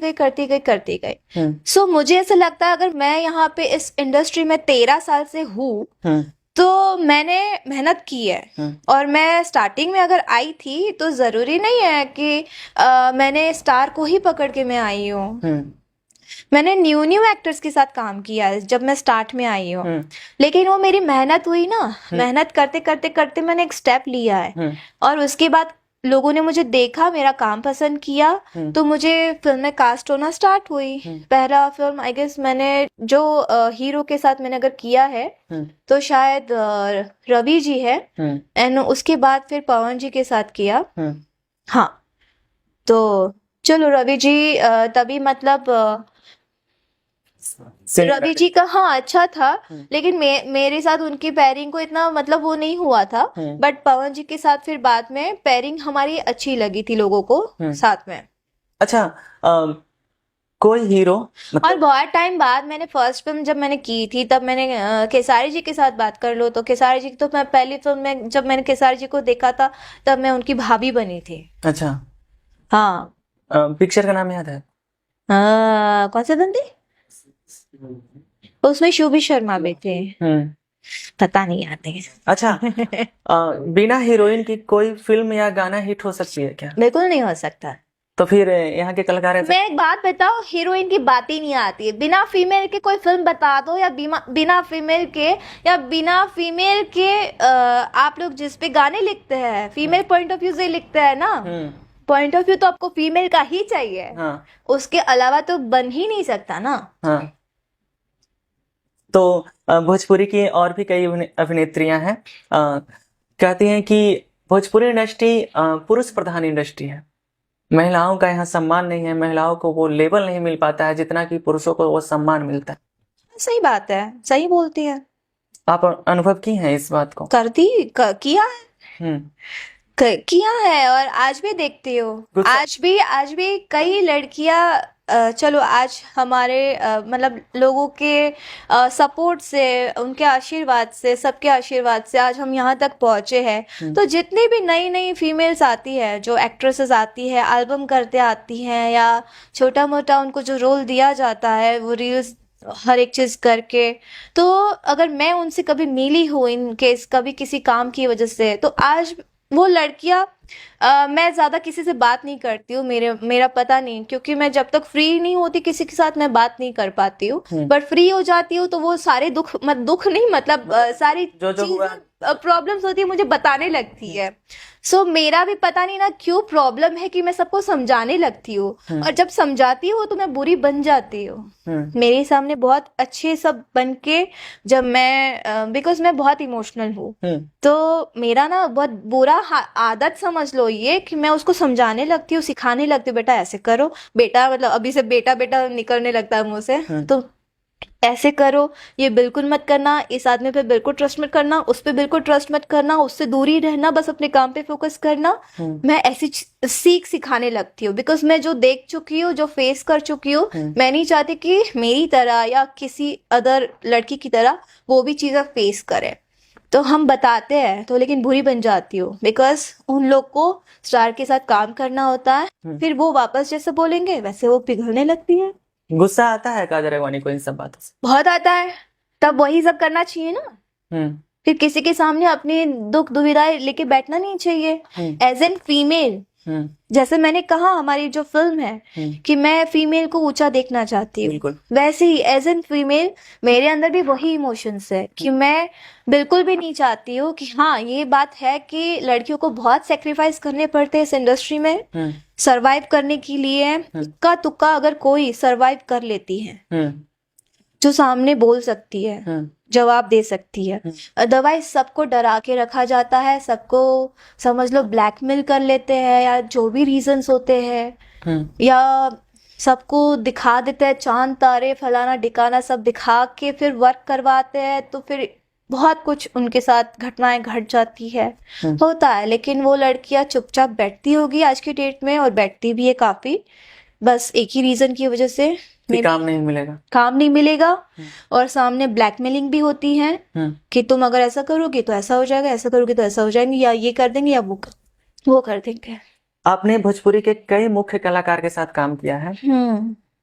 गई। सो मुझे ऐसा लगता है अगर मैं यहाँ पे इस इंडस्ट्री में 13 साल से हूँ तो मैंने मेहनत की है। और मैं स्टार्टिंग में अगर आई थी तो जरूरी नहीं है कि मैंने स्टार को ही पकड़ के मैं आई हूँ। मैंने न्यू एक्टर्स के साथ काम किया है जब मैं स्टार्ट में आई हूँ, हम्म लेकिन वो मेरी मेहनत हुई ना, मेहनत करते करते करते मैंने एक स्टेप लिया है, हम्म और उसके बाद लोगों ने मुझे देखा, मेरा काम पसंद किया, हम्म तो मुझे फिल्म में कास्ट होना स्टार्ट हुई। पहला फिल्म आई गेस मैंने जो हीरो के साथ मैंने अगर किया है हम्म तो शायद रवि जी है, हम्म एंड उसके बाद फिर पवन जी के साथ किया। हम्म हाँ, तो चलो रवि जी तभी मतलब रवि जी का हाँ अच्छा था, लेकिन मेरे साथ उनकी पेयरिंग को इतना मतलब वो नहीं हुआ था, बट पवन जी के साथ फिर बाद में पेयरिंग हमारी अच्छी लगी थी लोगों को साथ में। अच्छा, कोई हीरो और मतलब बहुत टाइम बाद मैंने फर्स्ट फिल्म जब मैंने की थी तब मैंने खेसारी जी के साथ बात कर लो तो खेसारी जी की तो मैं पहली फिल्म में जब मैंने खेसारी जी को देखा था तब मैं उनकी भाभी बनी थी। अच्छा, हाँ, पिक्चर का नाम याद है? कौन सी फिल्म थी? उसमें शोभी शर्मा भी थे, पता नहीं याद है। अच्छा, बिना हीरोइन की कोई फिल्म या गाना हिट हो सकती है क्या? बिल्कुल नहीं हो सकता। तो फिर यहाँ के कलाकार ऐसे मैं एक बात बताओ, हीरोइन की बात ही नहीं आती है। बिना फीमेल के कोई फिल्म बता दो, या बिना फीमेल के, या बिना फीमेल के आप लोग जिस पे गाने लिखते हैं फीमेल पॉइंट ऑफ व्यू से लिखते हैं ना, पॉइंट ऑफ व्यू तो आपको फीमेल का ही चाहिए, हाँ उसके अलावा तो बन ही नहीं सकता ना। हाँ। तो भोजपुरी की और भी कई अभिनेत्रियां हैं, कहती हैं कि भोजपुरी इंडस्ट्री पुरुष प्रधान इंडस्ट्री है, महिलाओं का यहाँ सम्मान नहीं है, महिलाओं को वो लेवल नहीं मिल पाता है जितना कि पुरुषों को वो सम्मान मिलता है। सही बात है, सही बोलती है। आप अनुभव की हैं इस बात को? किया है, हम्म किया है, और आज भी देखती हूँ। गुस्सा- आज भी कई लड़कियां चलो आज हमारे मतलब लोगों के सपोर्ट से, उनके आशीर्वाद से, सबके आशीर्वाद से आज हम यहाँ तक पहुंचे हैं। तो जितनी भी नई नई फीमेल्स आती है, जो एक्ट्रेसेस आती है, एल्बम करते आती हैं, या छोटा मोटा उनको जो रोल दिया जाता है वो रील्स हर एक चीज करके, तो अगर मैं उनसे कभी मिली हूँ इन केस कभी किसी काम की वजह से, तो आज वो लड़कियां मैं ज्यादा किसी से बात नहीं करती हूँ, मेरा पता नहीं, क्योंकि मैं जब तक फ्री नहीं होती किसी के साथ मैं बात नहीं कर पाती हूँ। बट फ्री हो जाती हूँ तो वो सारे दुख नहीं मतलब सारी जो हुआ चीजें प्रॉब्लम्स होती है मुझे बताने लगती है। सो मेरा भी पता नहीं ना क्यों प्रॉब्लम है कि मैं सबको समझाने लगती हूँ, और जब समझाती हूँ तो मैं बुरी बन जाती हूँ। मेरे सामने बहुत अच्छे सब बन के, जब मैं बिकॉज मैं बहुत इमोशनल हूँ, तो मेरा ना बहुत बुरा आदत समझ लो ये कि मैं उसको समझाने लगती हूँ, सिखाने लगती हूँ, बेटा ऐसे करो, बेटा मतलब अभी से बेटा बेटा निकलने लगता है मुंह से, तो ऐसे करो, ये बिल्कुल मत करना, इस आदमी पे बिल्कुल ट्रस्ट मत करना, उस पे बिल्कुल ट्रस्ट मत करना, उससे दूरी रहना, बस अपने काम पे फोकस करना। मैं ऐसी सीख सिखाने लगती हूँ, बिकॉज मैं जो देख चुकी हूँ, जो फेस कर चुकी हूँ, मैं नहीं चाहती कि मेरी तरह या किसी अदर लड़की की तरह वो भी चीजें फेस करे। तो हम बताते हैं तो लेकिन बुरी बन जाती हूँ, बिकॉज उन लोग को स्टार के साथ काम करना होता है, फिर वो वापस जैसे बोलेंगे वैसे वो पिघलने लगती है। गुस्सा आता है काजल अगवानी को इन सब बातों से? बहुत आता है, तब वही सब करना चाहिए ना, हम्म फिर किसी के सामने अपनी दुख दुविधाएं लेके बैठना नहीं चाहिए एज एन फीमेल। जैसे मैंने कहा हमारी जो फिल्म है कि मैं फीमेल को ऊंचा देखना चाहती हूँ, बिल्कुल। वैसे ही एज एन फीमेल मेरे अंदर भी वही इमोशंस है कि मैं बिल्कुल भी नहीं चाहती हूँ कि हाँ ये बात है कि लड़कियों को बहुत सेक्रीफाइस करने पड़ते हैं इस इंडस्ट्री में सरवाइव करने के लिए। इक्का तुक्का अगर कोई सरवाइव कर लेती है जो सामने बोल सकती है, जवाब दे सकती है, अदरवाइज सबको डरा के रखा जाता है, सबको समझ लो ब्लैकमेल कर लेते हैं, या जो भी रीजंस होते हैं, या सबको दिखा देते हैं चांद तारे फलाना ढिकाना सब दिखा के फिर वर्क करवाते हैं, तो फिर बहुत कुछ उनके साथ घटनाएं घट जाती है, होता है। लेकिन वो लड़कियां चुपचाप बैठती होगी आज की डेट में, और बैठती भी है काफी, बस एक ही रीजन की वजह से कि काम नहीं मिलेगा, काम नहीं मिलेगा, और सामने ब्लैकमेलिंग भी होती है कि तुम अगर ऐसा करोगे तो ऐसा हो जाएगा, ऐसा करोगे तो ऐसा हो जाएंगे, या ये कर देंगे या वो कर देंगे। आपने भोजपुरी के कई मुख्य कलाकार के साथ काम किया है,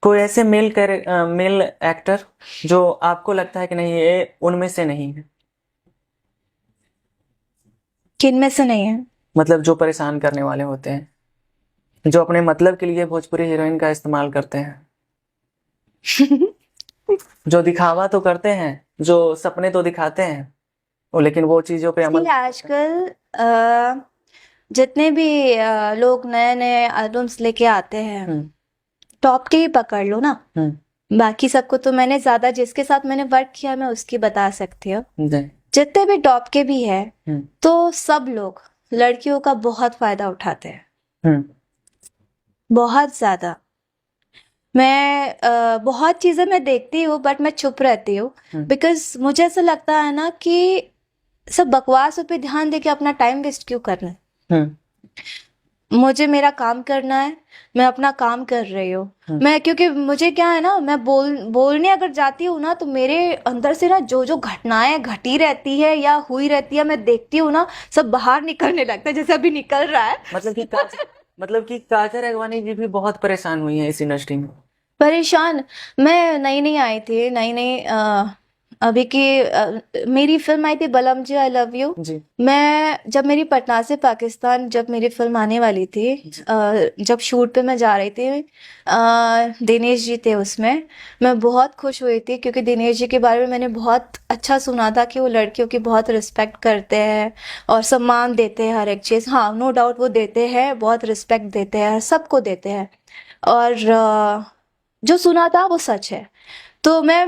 कोई ऐसे मेल एक्टर जो आपको लगता है कि नहीं ये उनमें से नहीं है? किन में से नहीं है? मतलब जो परेशान करने वाले होते हैं, जो अपने मतलब के लिए भोजपुरी हीरोइन का इस्तेमाल करते हैं। जो दिखावा तो करते हैं, जो सपने तो दिखाते हैं, वो लेकिन वो चीजों पे अमल। इसलिए आजकल जितने भी लोग नए नए एल्बम्स लेके आते हैं, हम्म टॉप के ही पकड़ लो ना। हम्म बाकी सबको तो मैंने ज्यादा, जिसके साथ मैंने वर्क किया मैं उसकी बता सकती हूँ। जी, जितने भी टॉप के भी है, हम्म तो सब लोग लड़कियों का बहुत फायदा उठाते हैं, हम्म बहुत ज्यादा। मैं बहुत चीजें मैं देखती हूँ बट मैं चुप रहती हूँ, हम्म बिकॉज मुझे ऐसा लगता है ना कि सब बकवासों पे ध्यान देके अपना टाइम वेस्ट क्यों करना है। हम्म मुझे मेरा काम करना है, मैं अपना काम कर रही हूँ। हम्म मैं, क्योंकि मुझे क्या है ना, मैं बोलने अगर जाती हूँ ना, तो मेरे अंदर से ना जो जो घटनाएं घटी रहती है या हुई रहती है, मैं देखती हूँ ना, सब बाहर निकलने लगता है, जैसे अभी निकल रहा है। मतलब कि काजल अगवानी जी भी बहुत परेशान हुई हैं इस इंडस्ट्री में। परेशान। मैं नई नई आई थी, नई नई अभी की मेरी फिल्म आई थी बलम जी आई लव यू। जी मैं जब मेरी पटना से पाकिस्तान जब मेरी फिल्म आने वाली थी, जब शूट पे मैं जा रही थी, दिनेश जी थे उसमें। मैं बहुत खुश हुई थी क्योंकि दिनेश जी के बारे में मैंने बहुत अच्छा सुना था कि वो लड़कियों की बहुत रिस्पेक्ट करते हैं और सम्मान देते हैं, हर एक चीज़। हाँ, नो डाउट वो देते हैं, बहुत रिस्पेक्ट देते हैं, सबको देते हैं। और जो सुना था वो सच है। तो मैं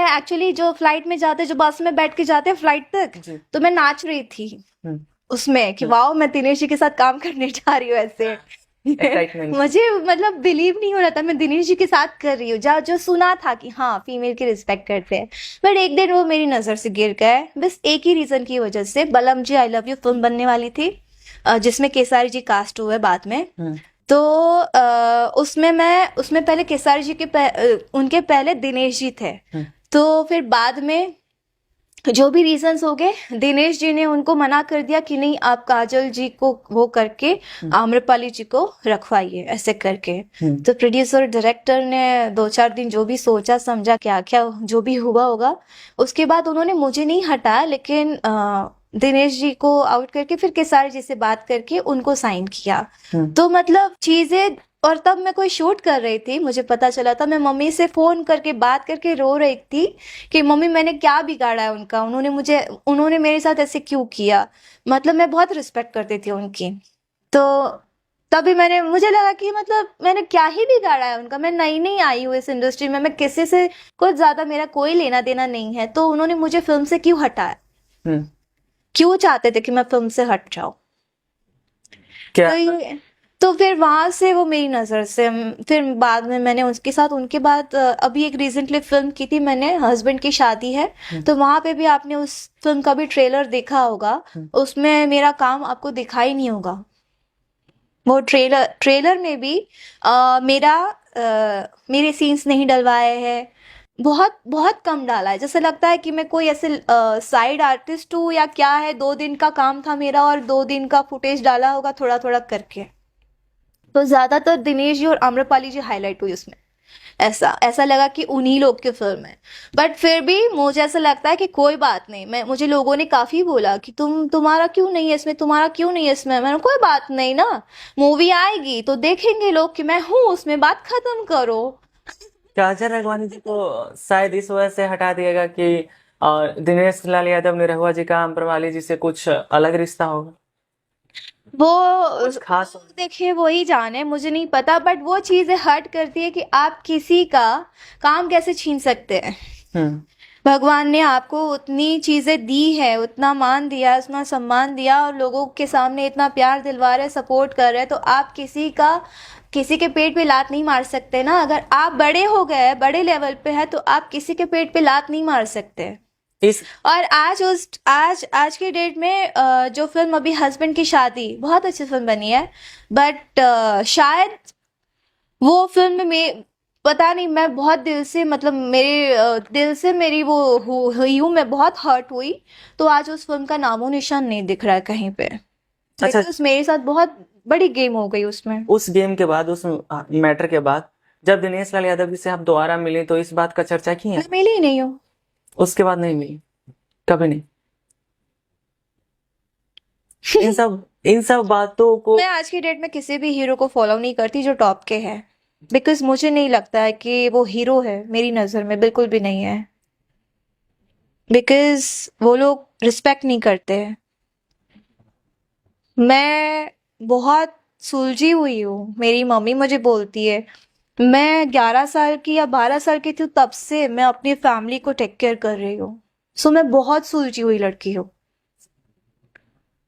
एक्चुअली जो फ्लाइट में जाते, जो बस में बैठ के जाते हैं फ्लाइट तक, जी तो मैं नाच रही थी हम्म उसमें कि वाओ, मैं दिनेश जी के साथ काम करने जा रही हूँ ऐसे। एक्साइटमेंट। मुझे मतलब बिलीव नहीं हो रहा था मैं दिनेश जी के साथ कर रही हूँ, जो सुना था कि हाँ फीमेल की रिस्पेक्ट करते हैं। बट एक दिन वो मेरी नजर से गिर गए, बस एक ही रीजन की वजह से। बलम जी आई लव यू फिल्म बनने वाली थी, जिसमें केसारी जी कास्ट हुए बाद में। तो उसमें पहले केसारी जी उनके पहले दिनेश जी थे। तो फिर बाद में जो भी रीजंस हो गए, दिनेश जी ने उनको मना कर दिया कि नहीं, आप काजल जी को वो करके आम्रपाली जी को रखवाइए ऐसे करके। तो प्रोड्यूसर डायरेक्टर ने 2-4 दिन जो भी सोचा समझा, क्या क्या जो भी हुआ होगा, उसके बाद उन्होंने मुझे नहीं हटाया, लेकिन दिनेश जी को आउट करके फिर केसारी जी से बात करके उनको साइन किया। तो मतलब चीजें। और तब मैं कोई शूट कर रही थी, मुझे पता चला था, मैं मम्मी से फोन करके बात करके रो रही थी कि मम्मी मैंने क्या बिगाड़ा है उनका, उन्होंने मेरे साथ ऐसे क्यों किया। मतलब मैं बहुत रिस्पेक्ट करती थी उनकी। तो तभी मुझे लगा कि मतलब मैंने क्या ही बिगाड़ा है उनका, मैं नई नई आई हूँ इस इंडस्ट्री में, मैं किसी से कुछ ज्यादा मेरा कोई लेना देना नहीं है, तो उन्होंने मुझे फिल्म से क्यों हटाया, क्यों चाहते थे कि मैं फिल्म से हट जाऊं। क्या तो फिर वहां से वो मेरी नजर से, फिर बाद में मैंने उसके साथ, उनके बाद अभी एक रिसेंटली फिल्म की थी मैंने, हस्बैंड की शादी है। तो वहां पे भी आपने उस फिल्म का भी ट्रेलर देखा होगा, उसमें मेरा काम आपको दिखाई नहीं होगा। वो ट्रेलर में भी मेरे सीन्स नहीं डलवाए हैं, बहुत बहुत कम डाला है। जैसे लगता है कि मैं कोई ऐसे साइड आर्टिस्ट हूँ या क्या है। 2 दिन का काम था मेरा और 2 दिन का फुटेज डाला होगा थोड़ा थोड़ा करके। तो ज्यादातर दिनेश जी और आम्रपाली जी हाईलाइट हुई उसमें। ऐसा ऐसा लगा कि उन्हीं लोग की फिल्म है। बट फिर भी मुझे ऐसा लगता है कि कोई बात नहीं, मुझे लोगों ने काफी बोला कि तुम्हारा क्यों नहीं है इसमें, तुम्हारा क्यों नहीं है इसमें। मैंने, कोई बात नहीं ना, मूवी आएगी तो देखेंगे लोग कि मैं हूं उसमें, बात खत्म करो। काजल अगवानी जी को शायद इस वजह से हटा दिएगा कि दिनेश लाल यादव निरहुआ जी का अम्रपाली जी से कुछ अलग रिश्ता होगा, वो कुछ खास होगा। देखिए वही जाने, मुझे नहीं पता, बट वो चीजें हर्ट करती है कि आप किसी का काम कैसे छीन सकते हैं। हम्म भगवान ने आपको उतनी चीजें दी है, उतना मान दिया, उतना सम्मान दिया, और लोगों के सामने इतना प्यार दिलवा रहे, सपोर्ट कर रहे, तो आप किसी के पेट पे लात नहीं मार सकते ना। अगर आप बड़े हो गए, बड़े लेवल पे है, तो आप किसी के पेट पे लात नहीं मार सकते। इस और आज की डेट में जो फिल्म अभी हस्बैंड की शादी, बहुत अच्छी फिल्म बनी है, बट शायद वो फिल्म में पता नहीं, मैं बहुत दिल से, मतलब मेरे दिल से मेरी वो हुई हूँ, मैं बहुत हर्ट हुई। तो आज उस फिल्म का नामो निशान नहीं दिख रहा है कहीं पे, अच्छा, बिकॉज मेरे साथ बहुत बड़ी गेम हो गई उसमें। उस गेम के बाद, उस मैटर के बाद, जब दिनेश लाल यादव जी से आप दोबारा मिले तो इस बात का चर्चा की है? मैं मिली ही नहीं हूँ। उसके बाद नहीं मिली, कभी नहीं? इन सब बातों को मैं आज की डेट में किसी भी हीरो को फॉलो नहीं करती जो टॉप के है। बिकॉज मुझे नहीं लगता है कि वो हीरो है, मेरी नज़र में बिल्कुल भी नहीं है। बिकॉज वो लोग रिस्पेक्ट नहीं करते हैं। मैं बहुत सुलझी हुई हूँ। मेरी मम्मी मुझे बोलती है, मैं 11 साल की या 12 साल की थी तब से मैं अपनी फैमिली को टेक केयर कर रही हूँ। सो मैं बहुत सुलझी हुई लड़की हूँ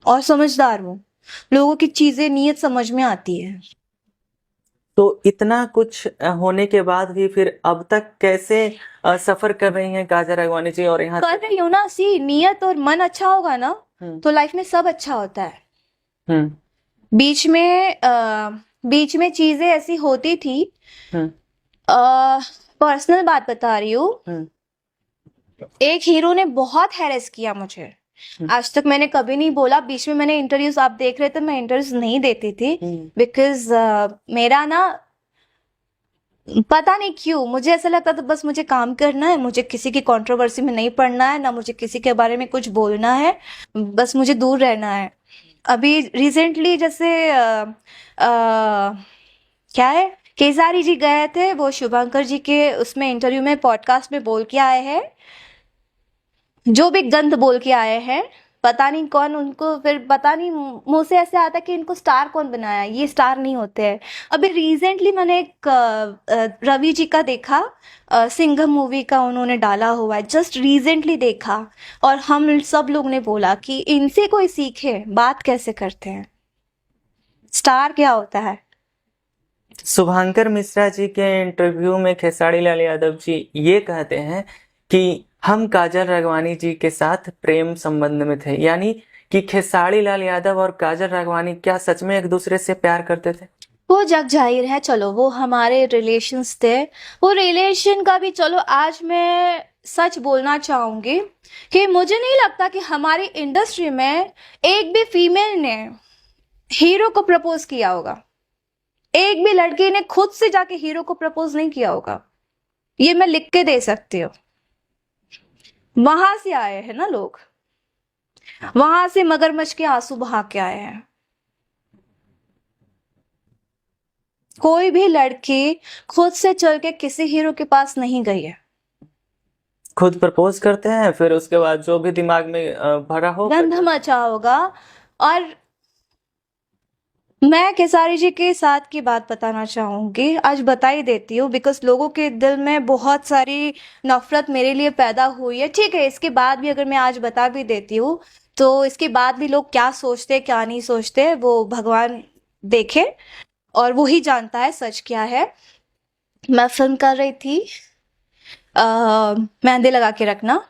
और समझदार हूँ। लोगों की चीजें नीयत समझ में आती है। तो इतना कुछ होने के बाद भी फिर अब तक कैसे सफर कर रही हैं काजल राघवानी जी, और यहाँ कर रही हूँ ना। सी, नीयत और मन अच्छा होगा ना हम्म तो लाइफ में सब अच्छा होता है। हम्म बीच में चीजें ऐसी होती थी। हम्म पर्सनल बात बता रही हूँ। हम्म एक हीरो ने बहुत हैरेस किया मुझे। आज तक मैंने कभी नहीं बोला। बीच में मैंने इंटरव्यूज, आप देख रहे थे, मैं इंटरव्यूज नहीं देती थी बिकॉज मेरा ना, पता नहीं क्यों मुझे ऐसा लगता था बस मुझे काम करना है, मुझे किसी की कंट्रोवर्सी में नहीं पड़ना है, ना मुझे किसी के बारे में कुछ बोलना है, बस मुझे दूर रहना है। अभी रिसेंटली जैसे क्या है, केसारी जी गए थे, वो शुभंकर जी के उसमें इंटरव्यू में पॉडकास्ट में बोल के आए हैं, जो भी गंद बोल के आए हैं। पता नहीं कौन उनको, फिर पता नहीं मुंह से ऐसे आता कि इनको स्टार कौन बनाया, ये स्टार नहीं होते हैं। अभी रिसेंटली मैंने एक रवि जी का देखा, सिंघम मूवी का उन्होंने डाला हुआ है, जस्ट रिसेंटली देखा। और हम सब लोग ने बोला कि इनसे कोई सीखे बात कैसे करते हैं, स्टार क्या होता है। शुभंकर मिश्रा जी के इंटरव्यू में खेसारी लाल यादव जी ये कहते हैं कि हम काजल राघवानी जी के साथ प्रेम संबंध में थे, यानी कि खेसारी लाल यादव और काजल राघवानी क्या सच में एक दूसरे से प्यार करते थे? वो जग जाहिर है, चलो वो हमारे रिलेशंस थे। वो रिलेशन का भी चलो, आज मैं सच बोलना चाहूंगी कि मुझे नहीं लगता कि हमारी इंडस्ट्री में एक भी फीमेल ने हीरो को प्रपोज किया होगा। एक भी लड़की ने खुद से जाके हीरो को प्रपोज नहीं किया होगा, ये मैं लिख के दे सकती हूँ। वहां से आए हैं ना लोग, वहां से मगरमच्छ के आंसू बहा के आए हैं। कोई भी लड़की खुद से चल के किसी हीरो के पास नहीं गई है। खुद प्रपोज करते हैं, फिर उसके बाद जो भी दिमाग में भरा हो गंध मचा होगा। और मैं खेसारी जी के साथ की बात बताना चाहूंगी, आज बता ही देती हूँ, बिकॉज लोगों के दिल में बहुत सारी नफरत मेरे लिए पैदा हुई है। ठीक है, इसके बाद भी अगर मैं आज बता भी देती हूँ तो इसके बाद भी लोग क्या सोचते क्या नहीं सोचते वो भगवान देखे, और वो ही जानता है सच क्या है। मैं फिल्म कर रही थी मेहंदी लगा के रखना।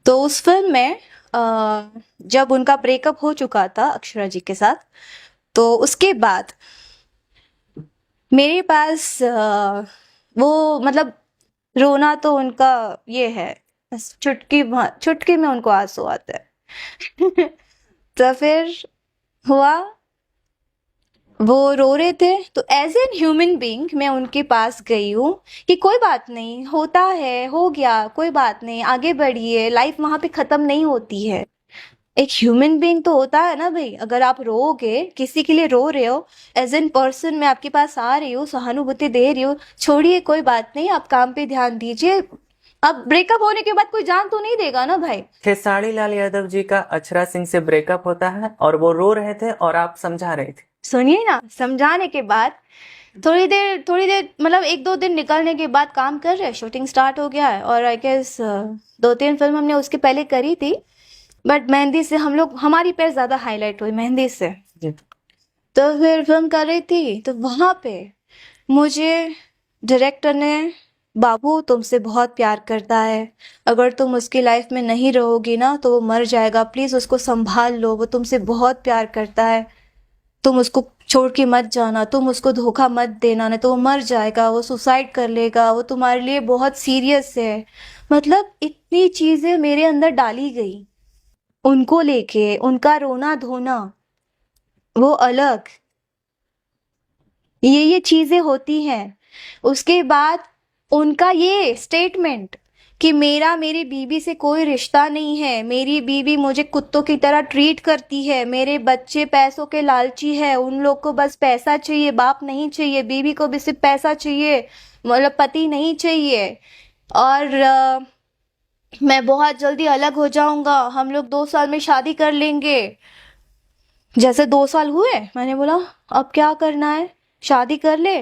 तो उस फिल्म में जब उनका ब्रेकअप हो चुका था अक्षरा जी के साथ, तो उसके बाद मेरे पास वो मतलब रोना तो उनका ये है, बस चुटकी में उनको आंसू आते हैं। तो फिर हुआ, वो रो रहे थे, तो एज एन ह्यूमन बीइंग मैं उनके पास गई हूँ कि कोई बात नहीं, होता है, हो गया, कोई बात नहीं, आगे बढ़िए, लाइफ वहां पे खत्म नहीं होती है। एक ह्यूमन बीइंग तो होता है ना भाई। अगर आप रोओगे, किसी के लिए रो रहे हो, एज एन पर्सन मैं आपके पास आ रही हूँ, सहानुभूति दे रही हूँ, छोड़िए कोई बात नहीं, आप काम पे ध्यान दीजिए। अब ब्रेकअप होने के बाद कोई जान तो नहीं देगा ना भाई। खेसारी लाल यादव जी का अक्षरा सिंह से ब्रेकअप होता है और वो रो रहे थे और आप समझा रहे थे। सुनिए ना, समझाने के बाद थोड़ी देर मतलब 1-2 दिन निकलने के बाद काम कर रहे हैं, शूटिंग स्टार्ट हो गया है। और आई गेस 2-3 फिल्म हमने उसके पहले करी थी, बट मेहंदी से हमारी पैर ज्यादा हाईलाइट हुई मेहंदी से। जी। तो फिर फिल्म कर रही थी, तो वहां पे मुझे डायरेक्टर ने, बाबू तुमसे बहुत प्यार करता है, अगर तुम उसकी लाइफ में नहीं रहोगी ना तो वो मर जाएगा, प्लीज उसको संभाल लो, वो तुमसे बहुत प्यार करता है, तुम उसको छोड़ के मत जाना, तुम उसको धोखा मत देना, नहीं तो वो मर जाएगा, वो सुसाइड कर लेगा, वो तुम्हारे लिए बहुत सीरियस है। मतलब इतनी चीजें मेरे अंदर डाली गई उनको लेके, उनका रोना धोना वो अलग, ये चीजें होती हैं। उसके बाद उनका ये स्टेटमेंट कि मेरी बीवी से कोई रिश्ता नहीं है, मेरी बीवी मुझे कुत्तों की तरह ट्रीट करती है, मेरे बच्चे पैसों के लालची है, उन लोग को बस पैसा चाहिए, बाप नहीं चाहिए, बीवी को भी सिर्फ पैसा चाहिए, मतलब पति नहीं चाहिए। और मैं बहुत जल्दी अलग हो जाऊंगा, हम लोग 2 साल में शादी कर लेंगे। जैसे 2 साल हुए, मैंने बोला अब क्या करना है, शादी कर ले।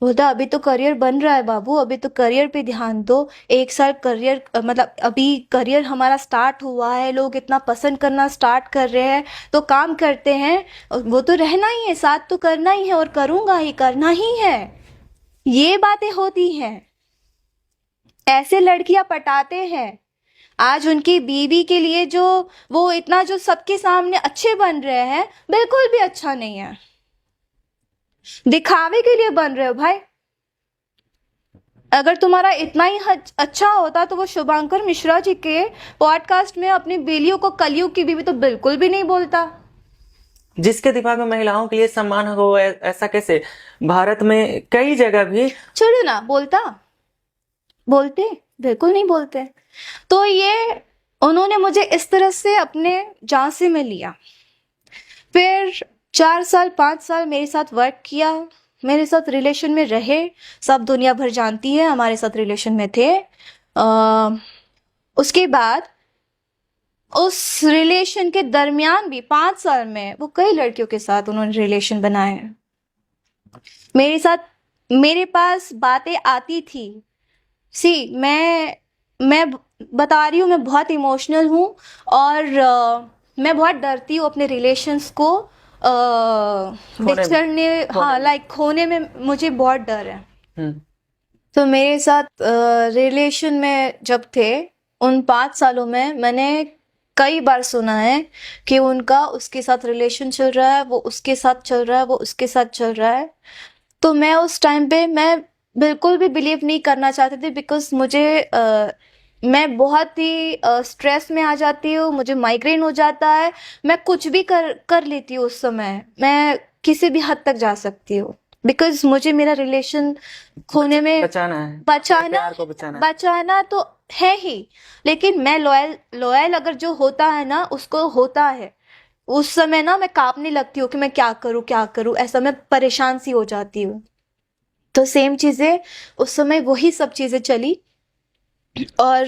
बोलता अभी तो करियर बन रहा है बाबू, अभी तो करियर पे ध्यान दो। 1 साल करियर मतलब अभी करियर हमारा स्टार्ट हुआ है, लोग इतना पसंद करना स्टार्ट कर रहे हैं, तो काम करते हैं। वो तो रहना ही है, साथ तो करना ही है, और करूंगा ही, करना ही है। ये बातें होती हैं, ऐसे लड़कियां पटाते हैं। आज उनकी बीवी के लिए जो वो इतना जो सबके सामने अच्छे बन रहे हैं, बिल्कुल भी अच्छा नहीं है, दिखावे के लिए बन रहे हो भाई। अगर तुम्हारा इतना ही अच्छा होता तो वो शुभांकर मिश्रा जी के पॉडकास्ट में अपनी बेलियों को कलयुग की बीवी तो बिल्कुल भी नहीं बोलता। जिसके दिमाग में महिलाओं के लिए सम्मान हो, ऐसा कैसे? भारत में कई जगह भी छोड़ो ना, बोलते बिल्कुल नहीं बोलते। तो ये उन्होंने मुझे इस तरह से अपने झांसे में लिया। फिर 4 साल 5 साल मेरे साथ वर्क किया, मेरे साथ रिलेशन में रहे, सब दुनिया भर जानती है हमारे साथ रिलेशन में थे। उसके बाद उस रिलेशन के दरमियान भी 5 साल में वो कई लड़कियों के साथ उन्होंने रिलेशन बनाए। मेरे साथ, मेरे पास बातें आती थी। मैं बता रही हूँ, मैं बहुत इमोशनल हूँ, और मैं बहुत डरती हूँ अपने रिलेशंस को बिछड़ने, हाँ लाइक खोने में मुझे बहुत डर है। तो मेरे साथ रिलेशन में जब थे, उन 5 सालों में मैंने कई बार सुना है कि उनका उसके साथ रिलेशन चल रहा है, वो उसके साथ चल रहा है, वो उसके साथ चल रहा है। तो मैं उस टाइम पे मैं बिल्कुल भी बिलीव नहीं करना चाहती थी, बिकॉज मुझे मैं बहुत ही स्ट्रेस में आ जाती हूँ, मुझे माइग्रेन हो जाता है, मैं कुछ भी कर लेती हूँ उस समय, मैं किसी भी हद तक जा सकती हूँ, बिकॉज मुझे मेरा रिलेशन खोने में बचाना तो है ही, लेकिन मैं लॉयल अगर जो होता है ना, उसको होता है। उस समय ना मैं कांपने लगती हूँ कि मैं क्या करूँ, ऐसा मैं परेशान सी हो जाती हूँ। तो सेम चीज़ें उस समय वही सब चीज़ें चली। और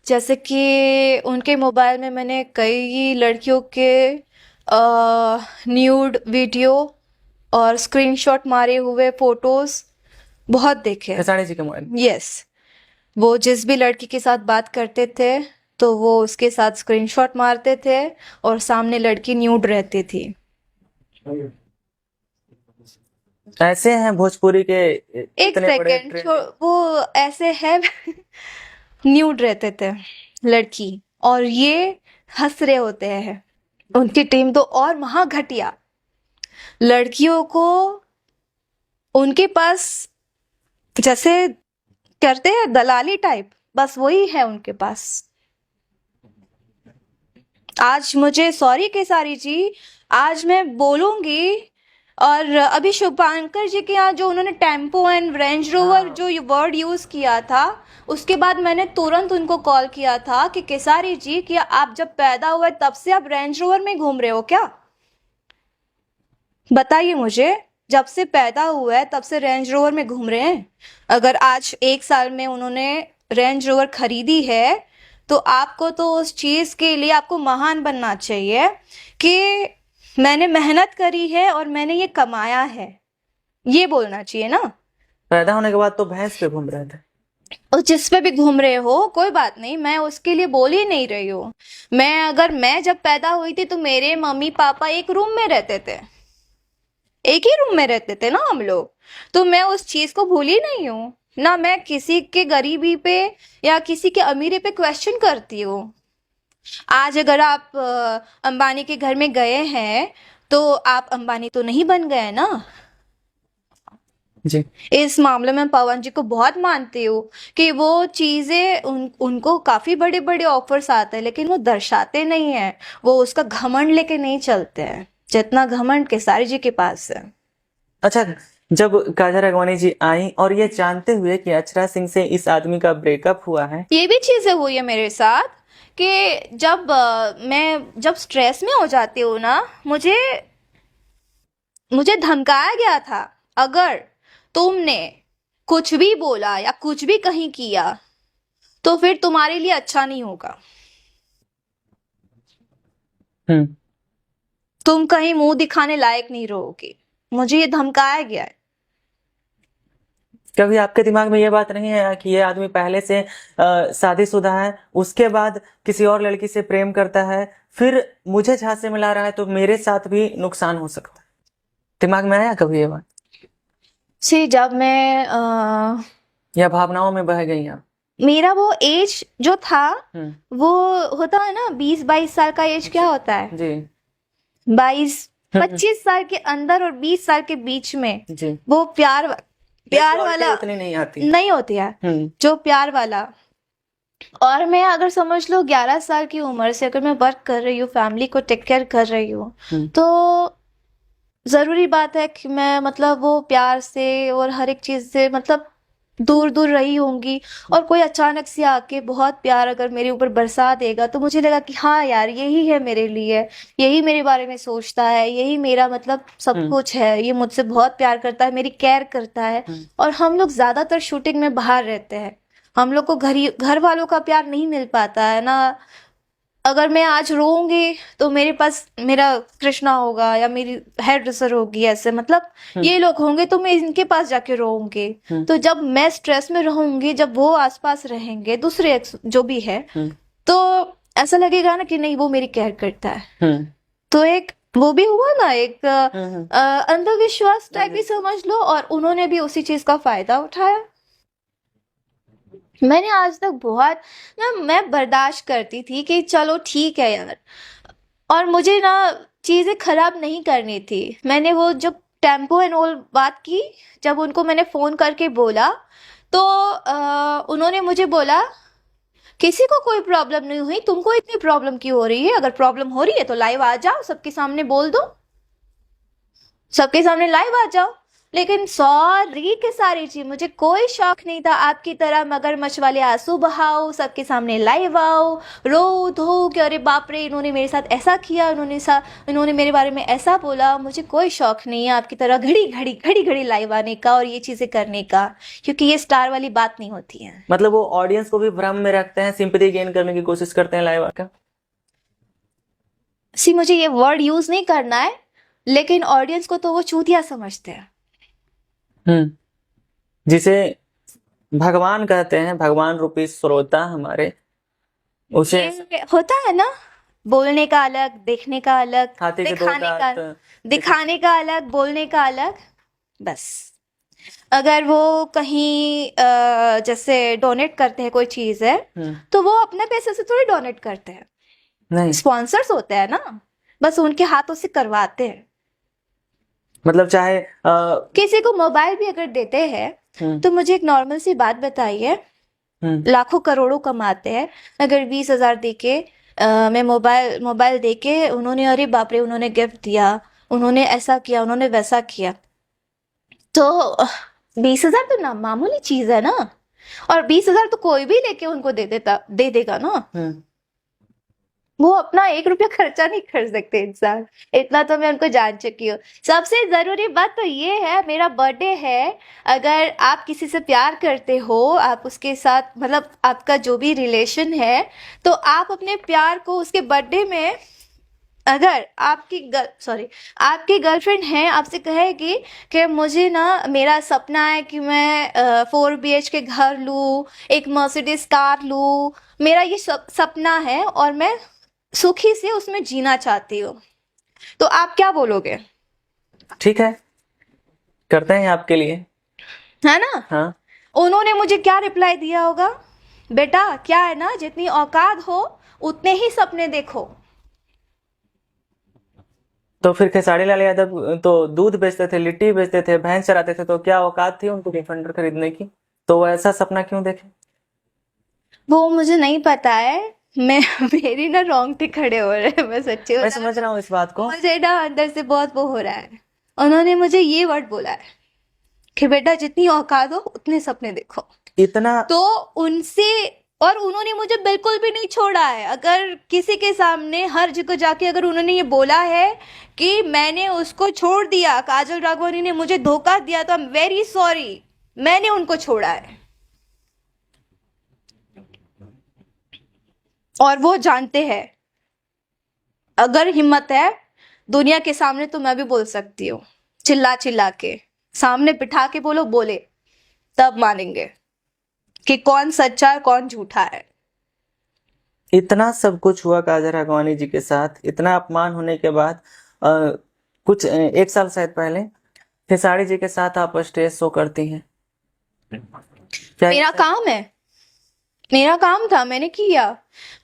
जैसे कि उनके मोबाइल में मैंने कई लड़कियों के न्यूड वीडियो और स्क्रीनशॉट मारे हुए फोटोज बहुत देखे। खेसारी जी के मोबाइल? यस, वो जिस भी लड़की के साथ बात करते थे तो वो उसके साथ स्क्रीनशॉट मारते थे, और सामने लड़की न्यूड रहती थी। ऐसे हैं भोजपुरी के एक इतने बड़े सेकेंड, वो ऐसे है न्यूड रहते थे लड़की, और ये हंस रहे होते हैं। उनकी टीम तो और महा घटिया, लड़कियों को उनके पास जैसे करते हैं दलाली टाइप, बस वही है उनके पास। आज मुझे सॉरी केसारी जी, आज मैं बोलूंगी। और अभी शुभांकर जी के यहाँ जो उन्होंने टेम्पो एंड रेंज रोवर जो ये वर्ड यूज किया था, उसके बाद मैंने तुरंत उनको कॉल किया था कि केसारी जी, कि आप जब पैदा हुए तब से आप रेंज रोवर में घूम रहे हो क्या? बताइए मुझे, जब से पैदा हुआ है तब से रेंज रोवर में घूम रहे हैं? अगर आज 1 साल में उन्होंने रेंज रोवर खरीदी है, तो आपको तो उस चीज के लिए आपको महान बनना चाहिए कि मैंने मेहनत करी है और मैंने ये कमाया है, ये बोलना चाहिए ना। पैदा होने के बाद तो भैंस पे घूम रहे थे। और जिस पे भी घूम रहे हो कोई बात नहीं, मैं उसके लिए बोल ही नहीं रही हूँ। मैं जब पैदा हुई थी तो मेरे मम्मी पापा एक रूम में रहते थे, एक ही रूम में रहते थे ना हम लोग, तो मैं उस चीज को भूली नहीं हूँ ना। मैं किसी के गरीबी पे या किसी के अमीरी पे क्वेश्चन करती हूँ। आज अगर आप अंबानी के घर में गए हैं तो आप अंबानी तो नहीं बन गए ना जी। इस मामले में पवन जी को बहुत मानती हूँ कि वो चीजें उनको काफी बड़े बड़े ऑफर्स आते हैं, लेकिन वो दर्शाते नहीं है, वो उसका घमंड लेके नहीं चलते हैं जितना घमंड केसारी जी के पास है। अच्छा, जब काजल राघवानी जी आई और ये जानते हुए कि अक्षरा सिंह से इस आदमी का ब्रेकअप हुआ है, ये भी चीजें हुई है मेरे साथ कि मैं जब स्ट्रेस में हो जाती हूँ ना, मुझे धमकाया गया था, अगर तुमने कुछ भी बोला या कुछ भी कहीं किया तो फिर तुम्हारे लिए अच्छा नहीं होगा, हम्म, तुम कहीं मुंह दिखाने लायक नहीं रहोगे। मुझे ये धमकाया गया है। कभी आपके दिमाग में ये बात नहीं है कि ये आदमी पहले से शादीशुदा है, उसके बाद किसी और लड़की से प्रेम करता है, फिर मुझे झांसे में ला रहा है, तो मेरे साथ भी नुकसान हो सकता है? दिमाग में आया कभी ये बात, जब मैं या भावनाओं में बह गई आप? मेरा वो एज जो था, हम्म, वो होता है ना 20-22 साल का एज, क्या होता है जी 22-25 साल के अंदर और 20 साल के बीच में, जी, वो प्यार क्वालिटी वाला उतनी नहीं आती। नहीं होती है, जो प्यार वाला। और मैं अगर समझ लो 11 साल की उम्र से अगर मैं वर्क कर रही हूँ, फैमिली को टेक केयर कर रही हूँ, तो जरूरी बात है कि मैं मतलब वो प्यार से और हर एक चीज से मतलब दूर दूर रही होंगी। और कोई अचानक से आके बहुत प्यार अगर मेरे ऊपर बरसा देगा तो मुझे लगा कि हाँ यार, यही है मेरे लिए, यही मेरे बारे में सोचता है, यही मेरा मतलब सब कुछ है, ये मुझसे बहुत प्यार करता है, मेरी केयर करता है। और हम लोग ज्यादातर शूटिंग में बाहर रहते हैं, हम लोग को घर वालों का प्यार नहीं मिल पाता है ना। अगर मैं आज रोऊंगी तो मेरे पास मेरा कृष्णा होगा या मेरी हेयर ड्रेसर होगी, ऐसे मतलब ये लोग होंगे तो मैं इनके पास जाके रोऊंगी। तो जब मैं स्ट्रेस में रहूंगी, जब वो आसपास रहेंगे दूसरे जो भी है, तो ऐसा लगेगा ना कि नहीं वो मेरी केयर करता है। तो एक वो भी हुआ ना, एक अंधविश्वास टाइप ही समझ लो, और उन्होंने भी उसी चीज का फायदा उठाया। मैंने आज तक बहुत ना, मैं बर्दाश्त करती थी कि चलो ठीक है यार, और मुझे ना चीजें खराब नहीं करनी थी। मैंने वो जब टेम्पो एंड ऑल बात की, जब उनको मैंने फोन करके बोला, तो उन्होंने मुझे बोला किसी को कोई प्रॉब्लम नहीं हुई, तुमको इतनी प्रॉब्लम क्यों हो रही है? अगर प्रॉब्लम हो रही है तो लाइव आ जाओ, सबके सामने बोल दो, सबके सामने लाइव आ जाओ। लेकिन सॉरी के सारी चीज, मुझे कोई शौक नहीं था आपकी तरह मगरमच्छ वाले आंसू बहाओ, सबके सामने लाइव आओ, रो धो कि अरे बाप रे इन्होंने मेरे साथ ऐसा किया, इन्होंने मेरे बारे में ऐसा बोला। मुझे कोई शौक नहीं है आपकी तरह घड़ी घड़ी लाइव आने का और ये चीजें करने का, क्योंकि ये स्टार वाली बात नहीं होती है। मतलब वो ऑडियंस को भी भ्रम में रखते हैं, सिंपैथी गेन करने की कोशिश करते हैं लाइव आकर। मुझे ये वर्ड यूज नहीं करना है, लेकिन ऑडियंस को तो वो चूतिया समझते हैं। जिसे भगवान कहते हैं, भगवान रूपी श्रोता हमारे, उसे ये होता है ना, बोलने का अलग, देखने का अलग, हाथी के दो दांत, दिखाने का अलग, बोलने का अलग। बस अगर वो कहीं जैसे डोनेट करते हैं कोई चीज है, तो वो अपने पैसे से थोड़ी डोनेट करते हैं, नहीं स्पॉन्सर्स होते हैं ना, बस उनके हाथों से करवाते हैं। मतलब चाहे किसी को मोबाइल भी अगर देते हैं तो मुझे एक नॉर्मल सी बात बताइए, लाखों करोड़ों कमाते हैं, अगर 20,000 देके मैं मोबाइल देके उन्होंने, अरे बाप रे उन्होंने गिफ्ट दिया, उन्होंने ऐसा किया, उन्होंने वैसा किया, तो 20,000 तो ना मामूली चीज है ना। और 20,000 तो कोई भी लेके उनको दे देगा ना। वो अपना 1 रुपया खर्चा नहीं कर सकते इंसान, इतना तो मैं उनको जान चुकी हूँ। सबसे जरूरी बात तो ये है, मेरा बर्थडे है, अगर आप किसी से प्यार करते हो, आप उसके साथ मतलब आपका जो भी रिलेशन है, तो आप अपने प्यार को उसके बर्थडे में, अगर आपकी गर्लफ्रेंड है, आपसे कहेगी कि मुझे ना मेरा सपना है कि मैं 4 BHK घर लूँ, एक मर्सिडीज कार लूँ, मेरा ये सपना है और मैं सुखी से उसमें जीना चाहती हूँ, तो आप क्या बोलोगे? ठीक है, करते हैं आपके लिए, है ना? हाँ। उन्होंने मुझे क्या रिप्लाई दिया होगा? बेटा क्या है ना, जितनी औकात हो उतने ही सपने देखो। तो फिर खेसारी लाल यादव तो दूध बेचते थे, लिट्टी बेचते थे, भैंस चराते थे, तो क्या औकात थी उनको डिफेंडर खरीदने की? तो वो ऐसा सपना क्यों देखे? वो मुझे नहीं पता है, मैं मेरी ना रोंगटे खड़े हो रहे हैं, मैं सच्ची मैं बता समझ रहा हूँ इस बात को। मुझे ना अंदर से बहुत वो हो रहा है। उन्होंने मुझे ये वर्ड बोला है, कि बेटा जितनी औकात हो उतने सपने देखो। इतना तो उनसे, और उन्होंने मुझे बिल्कुल भी नहीं छोड़ा है। अगर किसी के सामने हर जगह जाके अगर उन्होंने ये बोला है कि मैंने उसको छोड़ दिया, काजल राघवानी ने मुझे धोखा दिया, तो आई एम वेरी सॉरी, मैंने उनको छोड़ा है और वो जानते हैं। अगर हिम्मत है दुनिया के सामने तो मैं भी बोल सकती हूँ, चिल्ला चिल्ला के सामने बिठा के बोलो, बोले तब मानेंगे कि कौन सच्चा है कौन झूठा है। इतना सब कुछ हुआ काजल राघवानी जी के साथ, इतना अपमान होने के बाद कुछ 1 साल शायद पहले खेसारी जी के साथ आप स्टेज शो करती हैं। क्या मेरा काम है, मेरा काम था, मैंने किया।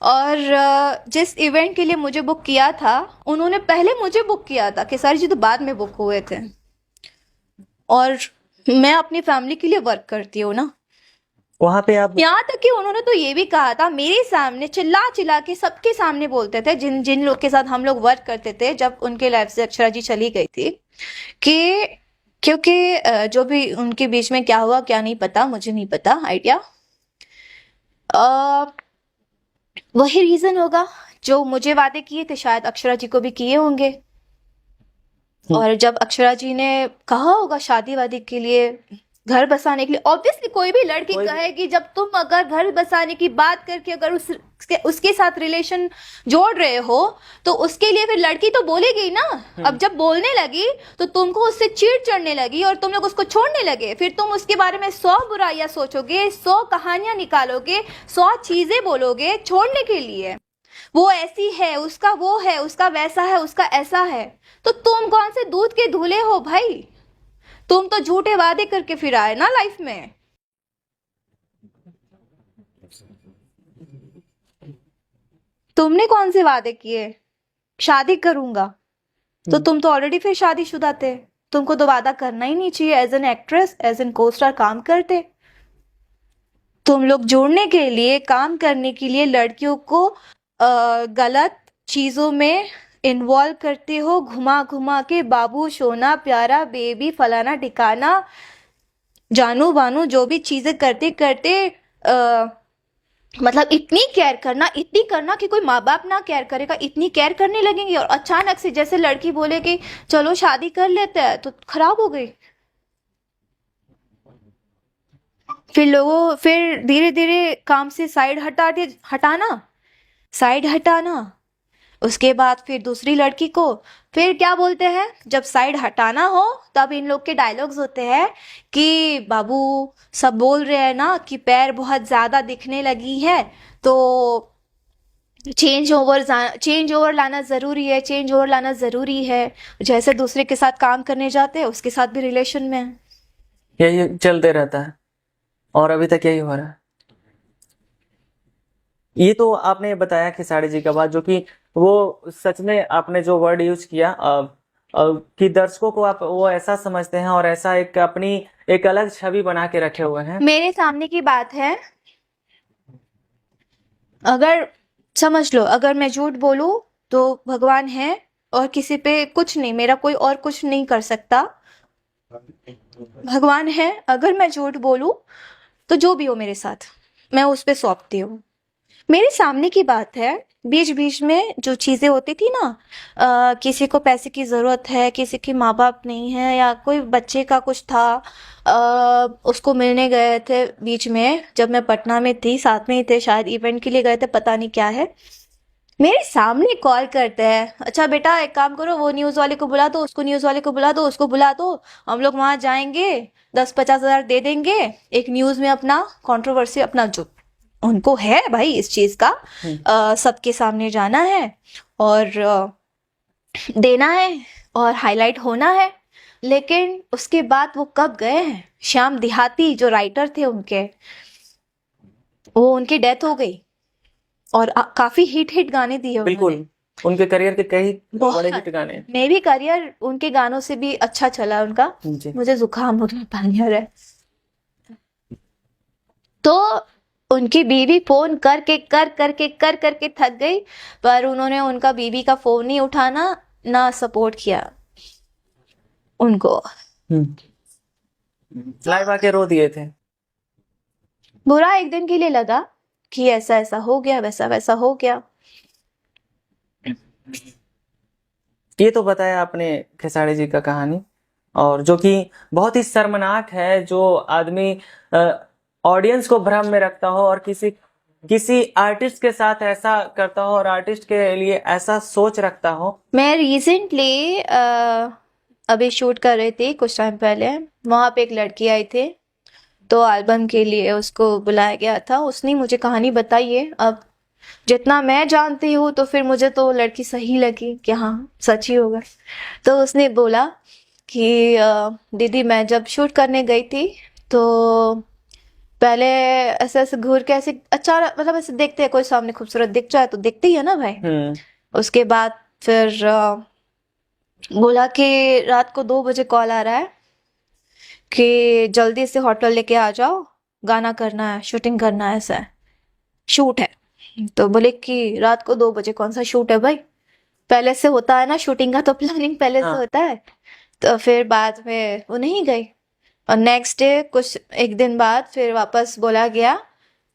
और जिस इवेंट के लिए मुझे बुक किया था, उन्होंने पहले मुझे बुक किया था, खेसारी जी तो बाद में बुक हुए थे। और मैं अपनी फैमिली के लिए वर्क करती हूँ ना। वहां पे आप यहाँ तक कि उन्होंने तो ये भी कहा था मेरे सामने, चिल्ला चिल्ला के सबके सामने बोलते थे, जिन जिन लोग के साथ हम लोग वर्क करते थे जब उनके लाइफ से अक्षरा जी चली गई थी, कि क्योंकि जो भी उनके बीच में क्या हुआ क्या नहीं पता, मुझे नहीं पता आइडिया, वही रीजन होगा जो मुझे वादे किए थे शायद अक्षरा जी को भी किए होंगे। और जब अक्षरा जी ने कहा होगा शादी वादी के लिए, घर बसाने के लिए, ऑब्वियसली कोई भी लड़की कहेगी, जब तुम अगर घर बसाने की बात करके अगर उसके साथ रिलेशन जोड़ रहे हो तो उसके लिए फिर लड़की तो बोलेगी ना। अब जब बोलने लगी तो तुमको उससे चिढ़ चढ़ने लगी और तुम लोग उसको छोड़ने लगे, फिर तुम उसके बारे में 100 बुराइयां सोचोगे, 100 कहानियां निकालोगे, 100 चीजें बोलोगे छोड़ने के लिए। वो ऐसी है, उसका वो है, उसका वैसा है, उसका ऐसा है। तो तुम कौन से दूध के धुले हो भाई? तुम तो झूठे वादे करके फिर आए ना लाइफ में। तुमने कौन से वादे किए? शादी करूंगा, तो तुम तो ऑलरेडी फिर शादीशुदा थे। तुमको तो वादा करना ही नहीं चाहिए। As an actress, as an costar काम करते तुम लोग। जोड़ने के लिए, काम करने के लिए लड़कियों को गलत चीजों में इन्वॉल्व करते हो, घुमा घुमा के बाबू, सोना, प्यारा, बेबी, फलाना ठिकाना, जानू बानू, जो भी चीजें करते करते मतलब इतनी केयर करना, इतनी करना कि कोई माँ बाप ना केयर करेगा, इतनी केयर करने लगेंगे। और अचानक से जैसे लड़की बोले कि चलो शादी कर लेते हैं, तो खराब हो गई। फिर धीरे धीरे काम से साइड हटाना, उसके बाद फिर दूसरी लड़की को, फिर क्या बोलते हैं, जब साइड हटाना हो तब इन लोग के डायलॉग्स होते हैं कि बाबू सब बोल रहे हैं ना कि पैर बहुत ज्यादा दिखने लगी है, तो चेंज ओवर लाना जरूरी है, चेंज ओवर लाना जरूरी है। जैसे दूसरे के साथ काम करने जाते हैं उसके साथ भी रिलेशन में है। यही चलते रहता है और अभी तक यही हो रहा है। ये तो आपने बताया खेसारी जी का बात, जो कि वो सच में आपने जो वर्ड यूज किया कि दर्शकों को आप वो ऐसा समझते हैं और ऐसा एक अपनी एक अलग छवि बना के रखे हुए हैं। मेरे सामने की बात है, अगर समझ लो, अगर मैं झूठ बोलूं तो भगवान है और किसी पे कुछ नहीं, मेरा कोई और कुछ नहीं कर सकता। भगवान है, अगर मैं झूठ बोलूं तो जो भी हो मेरे साथ मैं उस पे सौंपती हूँ। मेरे सामने की बात है, बीच बीच में जो चीजें होती थी ना, किसी को पैसे की जरूरत है, किसी के माँ बाप नहीं है, या कोई बच्चे का कुछ था, उसको मिलने गए थे बीच में, जब मैं पटना में थी, साथ में ही थे, शायद इवेंट के लिए गए थे, पता नहीं क्या है। मेरे सामने कॉल करते हैं, अच्छा बेटा एक काम करो, वो न्यूज वाले को बुला दो, उसको न्यूज वाले को बुला दो, उसको बुला दो, हम लोग वहां जाएंगे, 10-50 हजार दे देंगे, एक न्यूज में अपना कंट्रोवर्सी, अपना जो उनको है भाई इस चीज का सबके सामने जाना है और देना है और हाईलाइट होना है। लेकिन उसके बाद वो कब गए हैं, श्याम देहाती जो राइटर थे उनके, वो उनकी डेथ हो गई और काफी हिट गाने दिए बिल्कुल, उन्होंने। उनके करियर के कई बड़े बहुत हिट गाने। मे भी करियर उनके गानों से भी अच्छा चला उनका। जी। मुझे जुकाम हो गया, पानी आ रहा है। तो उनकी बीवी फोन कर करके थक गई, पर उन्होंने उनका बीवी का फोन नहीं उठाना, ना सपोर्ट किया उनको। लाइव आके रो दिए थे। बुरा एक दिन के लिए लगा कि ऐसा ऐसा हो गया, वैसा वैसा हो गया। ये तो बताया आपने खेसारी जी का कहानी, और जो कि बहुत ही शर्मनाक है, जो आदमी ऑडियंस को भ्रम में रखता हो और किसी आर्टिस्ट के साथ ऐसा करता हो और आर्टिस्ट के लिए ऐसा सोच रखता हो। मैं रिसेंटली अभी शूट कर रही थी कुछ टाइम पहले, वहाँ पे एक लड़की आई थी, तो एल्बम के लिए उसको बुलाया गया था। उसने मुझे कहानी बताई है। अब जितना मैं जानती हूँ तो फिर मुझे तो लड़की सही लगी कि हाँ सच ही होगा। तो उसने बोला कि दीदी मैं जब शूट करने गई थी तो पहले ऐसे ऐसे घूर के ऐसे अच्छा, मतलब ऐसे देखते हैं कोई सामने खूबसूरत दिख जाए तो देखते ही है ना भाई। उसके बाद फिर बोला कि रात को 2 बजे कॉल आ रहा है कि जल्दी से होटल लेके आ जाओ, गाना करना है, शूटिंग करना है, ऐसा है, शूट है। तो बोले कि रात को 2 बजे कौन सा शूट है भाई, पहले से होता है ना शूटिंग का, तो प्लानिंग पहले से हाँ। होता है। तो फिर बाद में वो नहीं गई, और नेक्स्ट डे कुछ एक दिन बाद फिर वापस बोला गया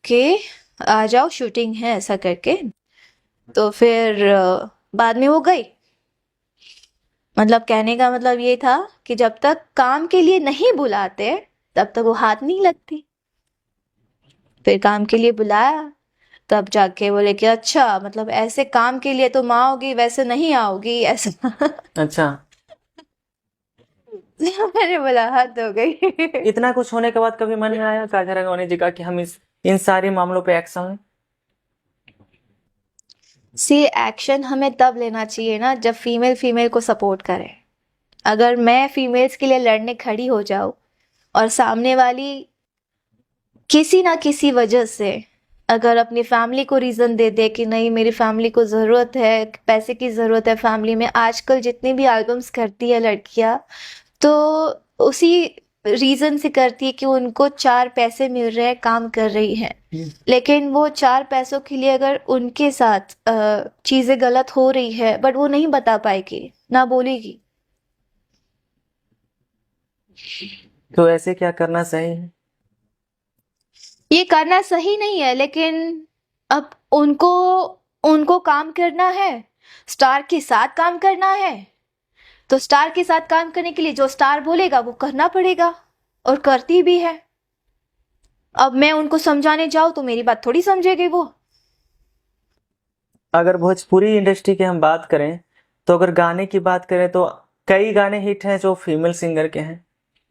कि आ जाओ शूटिंग है, ऐसा करके। तो फिर बाद में वो गई। मतलब कहने का मतलब ये था कि जब तक काम के लिए नहीं बुलाते तब तक वो हाथ नहीं लगती। फिर काम के लिए बुलाया, तब जाके बोले कि अच्छा मतलब ऐसे काम के लिए तुम आओगी, वैसे नहीं आओगी, ऐसा। अच्छा, मैंने बोला हद हो गई। इतना कुछ होने के बाद कभी मन में आया काजल राघवानी जी का कि हम इन सारे मामलों पे एक्शन लें? सी एक्शन हमें तब लेना चाहिए ना जब फीमेल फीमेल को सपोर्ट करे। अगर मैं फीमेल्स के लिए लड़ने खड़ी हो जाऊं और सामने वाली किसी ना किसी वजह से अगर अपनी फैमिली को रीज़न दे दे कि नहीं मेरी फैमिली को ज़रूरत है, पैसे की ज़रूरत है फैमिली में, आजकल जितनी भी एल्बम्स करती है लड़कियां तो उसी रीज़न से करती है कि उनको 4 पैसे मिल रहे हैं, काम कर रही है। लेकिन वो 4 पैसों के लिए अगर उनके साथ चीज़ें गलत हो रही है बट वो नहीं बता पाएगी, ना बोलेगी। तो ऐसे क्या करना सही है? ये करना सही नहीं है, लेकिन अब उनको उनको काम करना है, स्टार के साथ काम करना है, तो स्टार के साथ काम करने के लिए जो स्टार बोलेगा वो करना पड़ेगा, और करती भी है। अब मैं उनको समझाने जाऊं तो मेरी बात थोड़ी समझेगी वो। अगर भोजपुरी इंडस्ट्री की हम बात करें तो अगर गाने की बात करें तो कई गाने हिट हैं जो फीमेल सिंगर के हैं।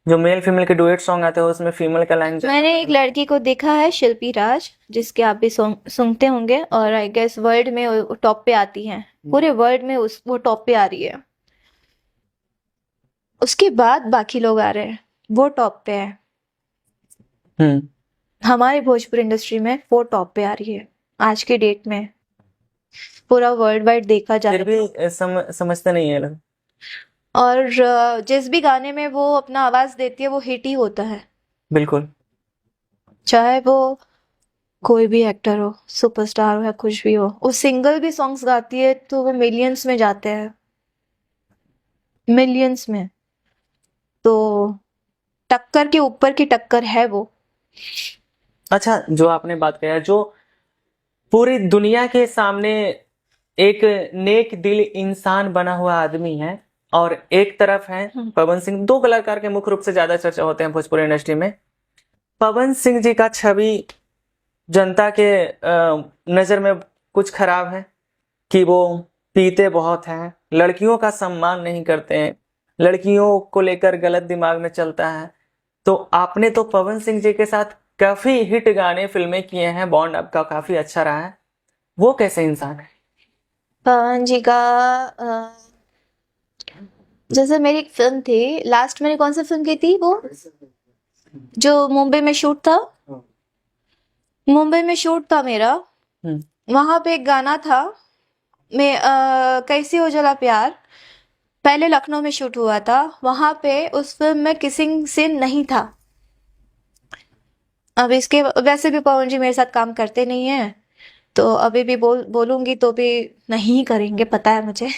जो मेल फीमेल के डुएट सॉन्ग आते हैं उसमें फीमेल का लाइन मैंने एक लड़की को देखा है, शिल्पी राज, जिसके आप भी सुनते होंगे, और आई गेस वर्ल्ड में वो टॉप पे आती हैं, पूरे वर्ल्ड में वो टॉप पे आ रही है। उसके बाद बाकी लोग आ रहे हैं, वो टॉप पे है। हम्म हमारे भोजपुरी इंडस्ट्री में वो टॉप पे आ रही है आज के डेट में, पूरा वर्ल्ड वाइड देखा जाए फिर भी समझते नहीं है लोग। और जिस भी गाने में वो अपना आवाज देती है वो हिट ही होता है, बिल्कुल। चाहे वो कोई भी एक्टर हो, सुपरस्टार हो या कुछ भी हो। वो सिंगल भी सॉन्ग्स गाती है तो वो मिलियंस में जाते हैं, मिलियंस में। तो टक्कर के ऊपर की टक्कर है वो। अच्छा, जो आपने बात किया, जो पूरी दुनिया के सामने एक नेक दिल इंसान बना हुआ आदमी है, और एक तरफ है पवन सिंह। दो कलाकार के मुख्य रूप से ज्यादा चर्चा होते हैं भोजपुरी इंडस्ट्री में। पवन सिंह जी का छवि जनता के नजर में कुछ खराब है कि वो पीते बहुत हैं, लड़कियों का सम्मान नहीं करते हैं, लड़कियों को लेकर गलत दिमाग में चलता है। तो आपने तो पवन सिंह जी के साथ काफी हिट गाने फिल्में किए हैं, बॉन्ड आपका काफी अच्छा रहा है। वो कैसे इंसान है? पवन जी का जैसे मेरी एक फिल्म थी, लास्ट मैंने कौन सी फिल्म की थी, वो जो मुंबई में शूट था, मुंबई में शूट था मेरा, वहां पे एक गाना था, मैं कैसी हो जला प्यार, पहले लखनऊ में शूट हुआ था। वहां पे उस फिल्म में किसिंग सीन नहीं था। अब इसके वैसे भी पवन जी मेरे साथ काम करते नहीं है, तो अभी भी बोलूंगी तो भी नहीं करेंगे, पता है मुझे।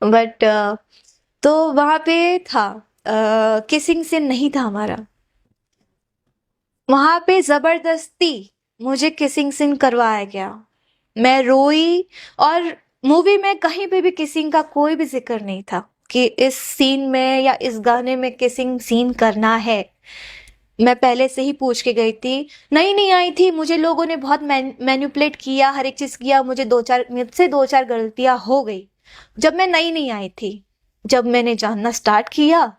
बट तो वहां पे था किसिंग सीन नहीं था हमारा। वहां पे जबरदस्ती मुझे किसिंग सीन करवाया गया। मैं रोई। और मूवी में कहीं पे भी किसिंग का कोई भी जिक्र नहीं था कि इस सीन में या इस गाने में किसिंग सीन करना है। मैं पहले से ही पूछ के गई थी। नई नहीं आई थी, मुझे लोगों ने बहुत मैनिपुलेट किया, हर एक चीज किया, मुझसे दो चार गलतियां हो गई जब मैं नई नहीं आई थी। जब मैंने जानना स्टार्ट किया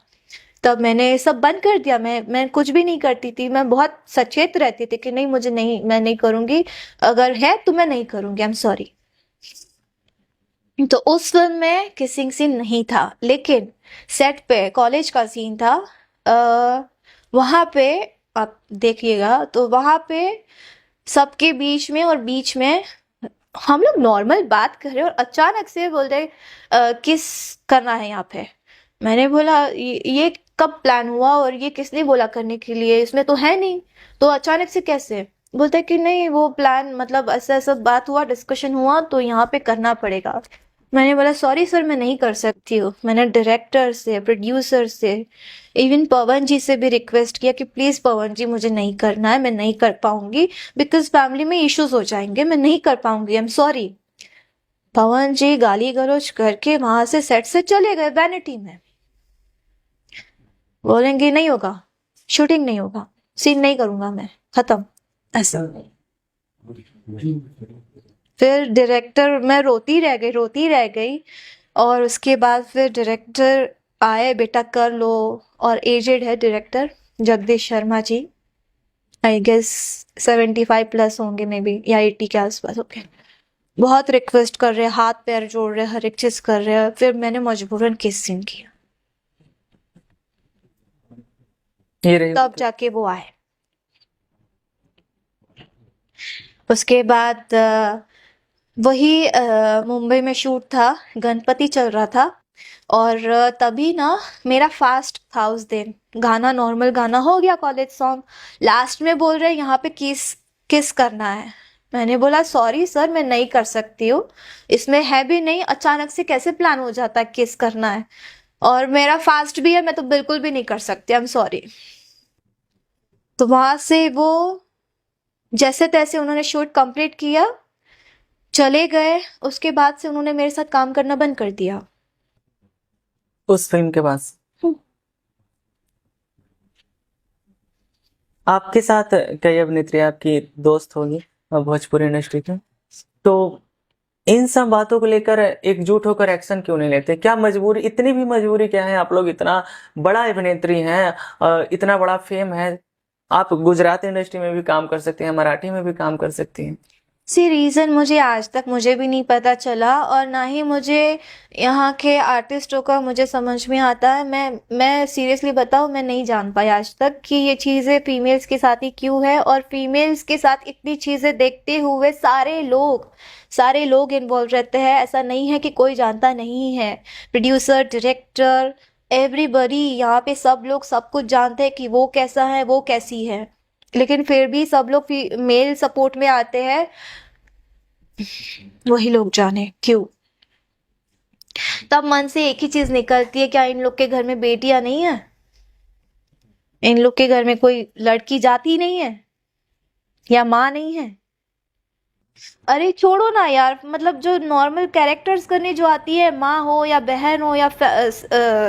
तब मैंने सब बंद कर दिया। मैं कुछ भी नहीं करती थी। मैं बहुत सचेत रहती थी कि नहीं, मुझे नहीं, मैं नहीं करूंगी, अगर है तो मैं नहीं करूंगी, आई एम सॉरी। तो उस फिल्म में किसिंग सीन नहीं था, लेकिन सेट पे कॉलेज का सीन था। वहां पे आप देखिएगा तो वहां पे सबके बीच में और बीच में हम लोग नॉर्मल बात कर रहे हैं और अचानक से बोल रहे किस करना है यहाँ पे। मैंने बोला ये कब प्लान हुआ और ये किसने बोला करने के लिए, इसमें तो है नहीं, तो अचानक से कैसे। बोलते कि नहीं, वो प्लान मतलब ऐसा ऐसा बात हुआ, डिस्कशन हुआ, तो यहाँ पे करना पड़ेगा। मैंने बोला सॉरी सर, मैं नहीं कर सकती हूँ। मैंने डायरेक्टर से, प्रोड्यूसर से, इवन पवन जी से भी रिक्वेस्ट किया कि प्लीज पवन जी, मुझे नहीं करना है, मैं नहीं कर पाऊंगी, बिकॉज फैमिली में इश्यूज हो जाएंगे, मैं नहीं कर पाऊंगी, आई एम सॉरी। पवन जी गाली गलौज करके वहां से सेट से चले गए वैनिटी में। बोलेंगे नहीं होगा, शूटिंग नहीं होगा, सीन नहीं करूंगा मैं, खत्म, ऐसा। फिर डायरेक्टर, मैं रोती रह गई। और उसके बाद फिर डायरेक्टर आए, बेटा कर लो। और एजेड है director, Jagdish Sharma ji. I guess 75 plus होंगे मे बी, या 80 के आसपास होंगे। बहुत रिक्वेस्ट कर रहे हैं, हाथ पैर जोड़ रहे हैं, हर एक चीज कर रहे हैं। फिर मैंने मजबूरन किस सीन किया, ये रही तब जाके वो आए। उसके बाद वही मुंबई में शूट था, गणपति चल रहा था। और तभी ना मेरा फास्ट था उस दिन। गाना नॉर्मल गाना हो गया, कॉलेज सॉन्ग। लास्ट में बोल रहे यहाँ पे किस किस करना है। मैंने बोला सॉरी सर, मैं नहीं कर सकती हूँ, इसमें है भी नहीं, अचानक से कैसे प्लान हो जाता है किस करना है, और मेरा फास्ट भी है, मैं तो बिल्कुल भी नहीं कर सकती, आई एम सॉरी। तो वहां से वो जैसे तैसे उन्होंने शूट कंप्लीट किया, चले गए। उसके बाद से उन्होंने मेरे साथ काम करना बंद कर दिया। उस फिल्म के बाद आपके साथ कई अभिनेत्री आपकी दोस्त होगी भोजपुरी इंडस्ट्री के, तो इन सब बातों को लेकर एकजुट होकर एक्शन क्यों नहीं लेते? क्या मजबूरी, इतनी भी मजबूरी क्या है? आप लोग इतना बड़ा अभिनेत्री हैं, इतना बड़ा फेम है, आप गुजराती इंडस्ट्री में भी काम कर सकती हैं, मराठी में भी काम कर सकती हैं। सी रीज़न मुझे आज तक मुझे भी नहीं पता चला, और ना ही मुझे यहाँ के आर्टिस्टों का मुझे समझ में आता है। मैं सीरियसली बताऊँ, मैं नहीं जान पाई आज तक कि ये चीज़ें फीमेल्स के साथ ही क्यों है, और फीमेल्स के साथ इतनी चीज़ें देखते हुए सारे लोग इन्वॉल्व रहते हैं। ऐसा नहीं है कि कोई जानता नहीं है। प्रोड्यूसर, डायरेक्टर, एवरीबडी, यहाँ पे सब लोग सब कुछ जानते हैं कि वो कैसा है, वो कैसी है, लेकिन फिर भी सब लोग मेल सपोर्ट में आते हैं। वही लोग जाने क्यों। तब मन से एक ही चीज निकलती है, क्या इन लोग के घर में बेटियां नहीं है? इन लोग के घर में कोई लड़की जाती नहीं है, या माँ नहीं है? अरे छोड़ो ना यार, मतलब जो नॉर्मल कैरेक्टर्स करने जो आती है, माँ हो या बहन हो या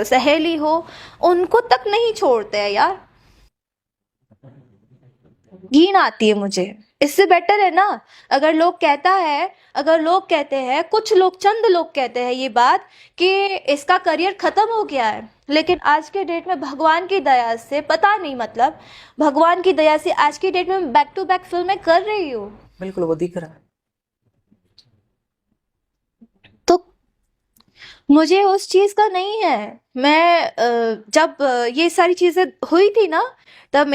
सहेली हो, उनको तक नहीं छोड़ते हैं यार। घिन आती है मुझे। इससे बेटर है ना, अगर लोग कहते हैं, कुछ लोग, चंद लोग कहते हैं ये बात कि इसका करियर खत्म हो गया है, लेकिन आज के डेट में भगवान की दया से, पता नहीं मतलब, भगवान की दया से आज की डेट में बैक टू बैक फिल्में कर रही हूँ। बिल्कुल, वो दिख रहा है। तो मुझे उस चीज का नहीं है। जब ये सारी चीजें हुई थी ना, तब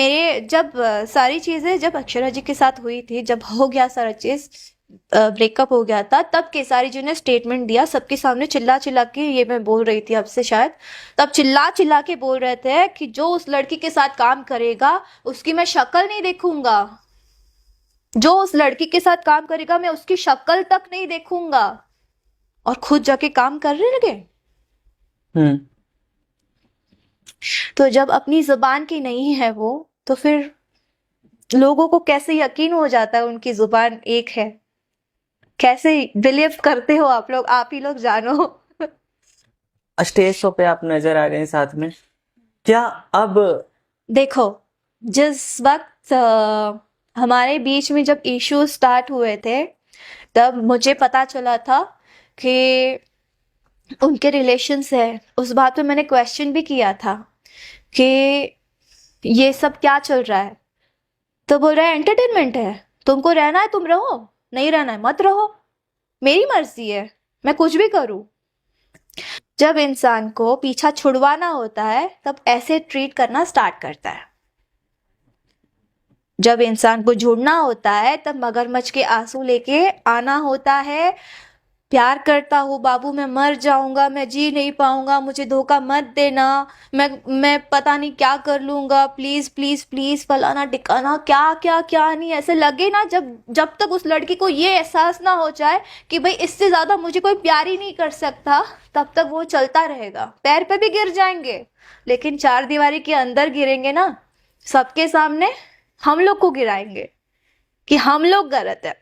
सारी चीजें जब अक्षरा जी के साथ हुई थी, जब हो गया सारा चीज, ब्रेकअप हो गया था, तब केसारी जी ने स्टेटमेंट दिया सबके सामने, चिल्ला चिल्ला के, ये मैं बोल रही थी आपसे शायद, तब चिल्ला चिल्ला के बोल रहे थे कि जो उस लड़की के साथ काम करेगा उसकी मैं शक्ल नहीं देखूंगा, जो उस लड़की के साथ काम करेगा मैं उसकी शक्ल तक नहीं देखूंगा। और खुद जाके काम करने लगे। तो जब अपनी जुबान की नहीं है वो, तो फिर लोगों को कैसे यकीन हो जाता है उनकी जुबान एक है? कैसे बिलीव करते हो आप लोग? आप ही लोग जानो। स्टेज शो पे आप नजर आ गए साथ में, क्या अब देखो, जिस वक्त हमारे बीच में जब इश्यू स्टार्ट हुए थे, तब मुझे पता चला था कि उनके रिलेशंस है। उस बात पे मैंने क्वेश्चन भी किया था कि ये सब क्या चल रहा है। तो बोल रहा है एंटरटेनमेंट है, तुमको रहना है तुम रहो, नहीं रहना है मत रहो, मेरी मर्जी है, मैं कुछ भी करूं। जब इंसान को पीछा छुड़वाना होता है तब ऐसे ट्रीट करना स्टार्ट करता है। जब इंसान को जुड़ना होता है तब मगरमच्छ के आंसू लेके आना होता है। प्यार करता हूँ बाबू, मैं मर जाऊंगा, मैं जी नहीं पाऊंगा, मुझे धोखा मत देना, मैं पता नहीं क्या कर लूंगा, प्लीज प्लीज प्लीज, फलाना टिकाना, क्या क्या क्या नहीं, ऐसे लगे ना। जब जब तक उस लड़की को ये एहसास ना हो जाए कि भाई इससे ज्यादा मुझे कोई प्यार ही नहीं कर सकता, तब तक वो चलता रहेगा। पैर पे भी गिर जाएंगे, लेकिन चार दीवारी के अंदर गिरेंगे ना, सबके सामने हम लोग को गिराएंगे कि हम लोग गलत है।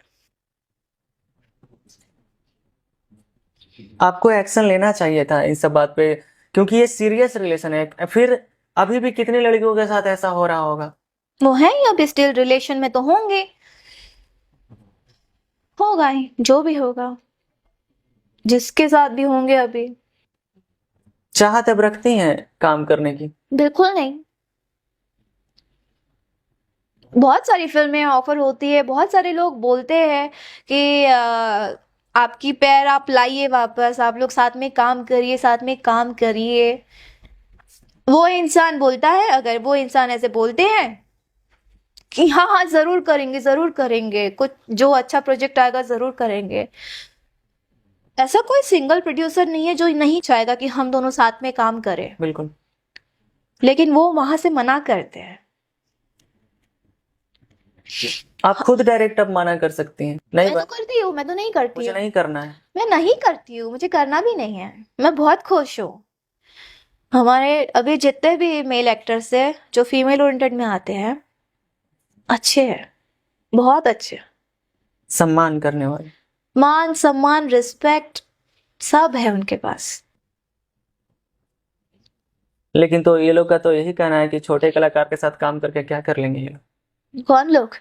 आपको एक्शन लेना चाहिए था इन सब बात पे, क्योंकि ये सीरियस रिलेशन है। फिर अभी भी कितनी लड़कियों के साथ ऐसा हो रहा होगा। वो है ही अब स्टिल रिलेशन में, तो होंगे, होगा ही जो भी होगा, जिसके साथ भी होंगे। अभी चाहत अब रखती हैं काम करने की? बिल्कुल नहीं। बहुत सारी फिल्में ऑफर होती है, बहुत सारे लोग बोलते हैं कि आपकी पैर आप लाइए वापस, आप लोग साथ में काम करिए, साथ में काम करिए। वो इंसान बोलता है, अगर वो इंसान ऐसे बोलते हैं कि हाँ हाँ जरूर करेंगे, जरूर करेंगे, कुछ जो अच्छा प्रोजेक्ट आएगा जरूर करेंगे, ऐसा कोई सिंगल प्रोड्यूसर नहीं है जो नहीं चाहेगा कि हम दोनों साथ में काम करें। बिल्कुल। लेकिन वो वहां से मना करते हैं। आप खुद डायरेक्ट अब मना कर सकती हैं, नहीं मैं तो करती हूँ, मैं तो नहीं करती मुझे हूँ। नहीं करना है। मैं नहीं करती हूँ, मुझे करना भी नहीं है। मैं बहुत खुश हूँ। हमारे अभी जितने भी मेल एक्टर्स हैं जो फीमेल ओरिएंटेड में आते हैं, अच्छे हैं, बहुत अच्छे। सम्मान करने वाले। मान सम्मान रिस्पेक्ट सब है उनके पास। लेकिन तो ये लोग का तो यही कहना है कि छोटे कलाकार के साथ काम करके क्या कर लेंगे ये लोग। कौन लोग?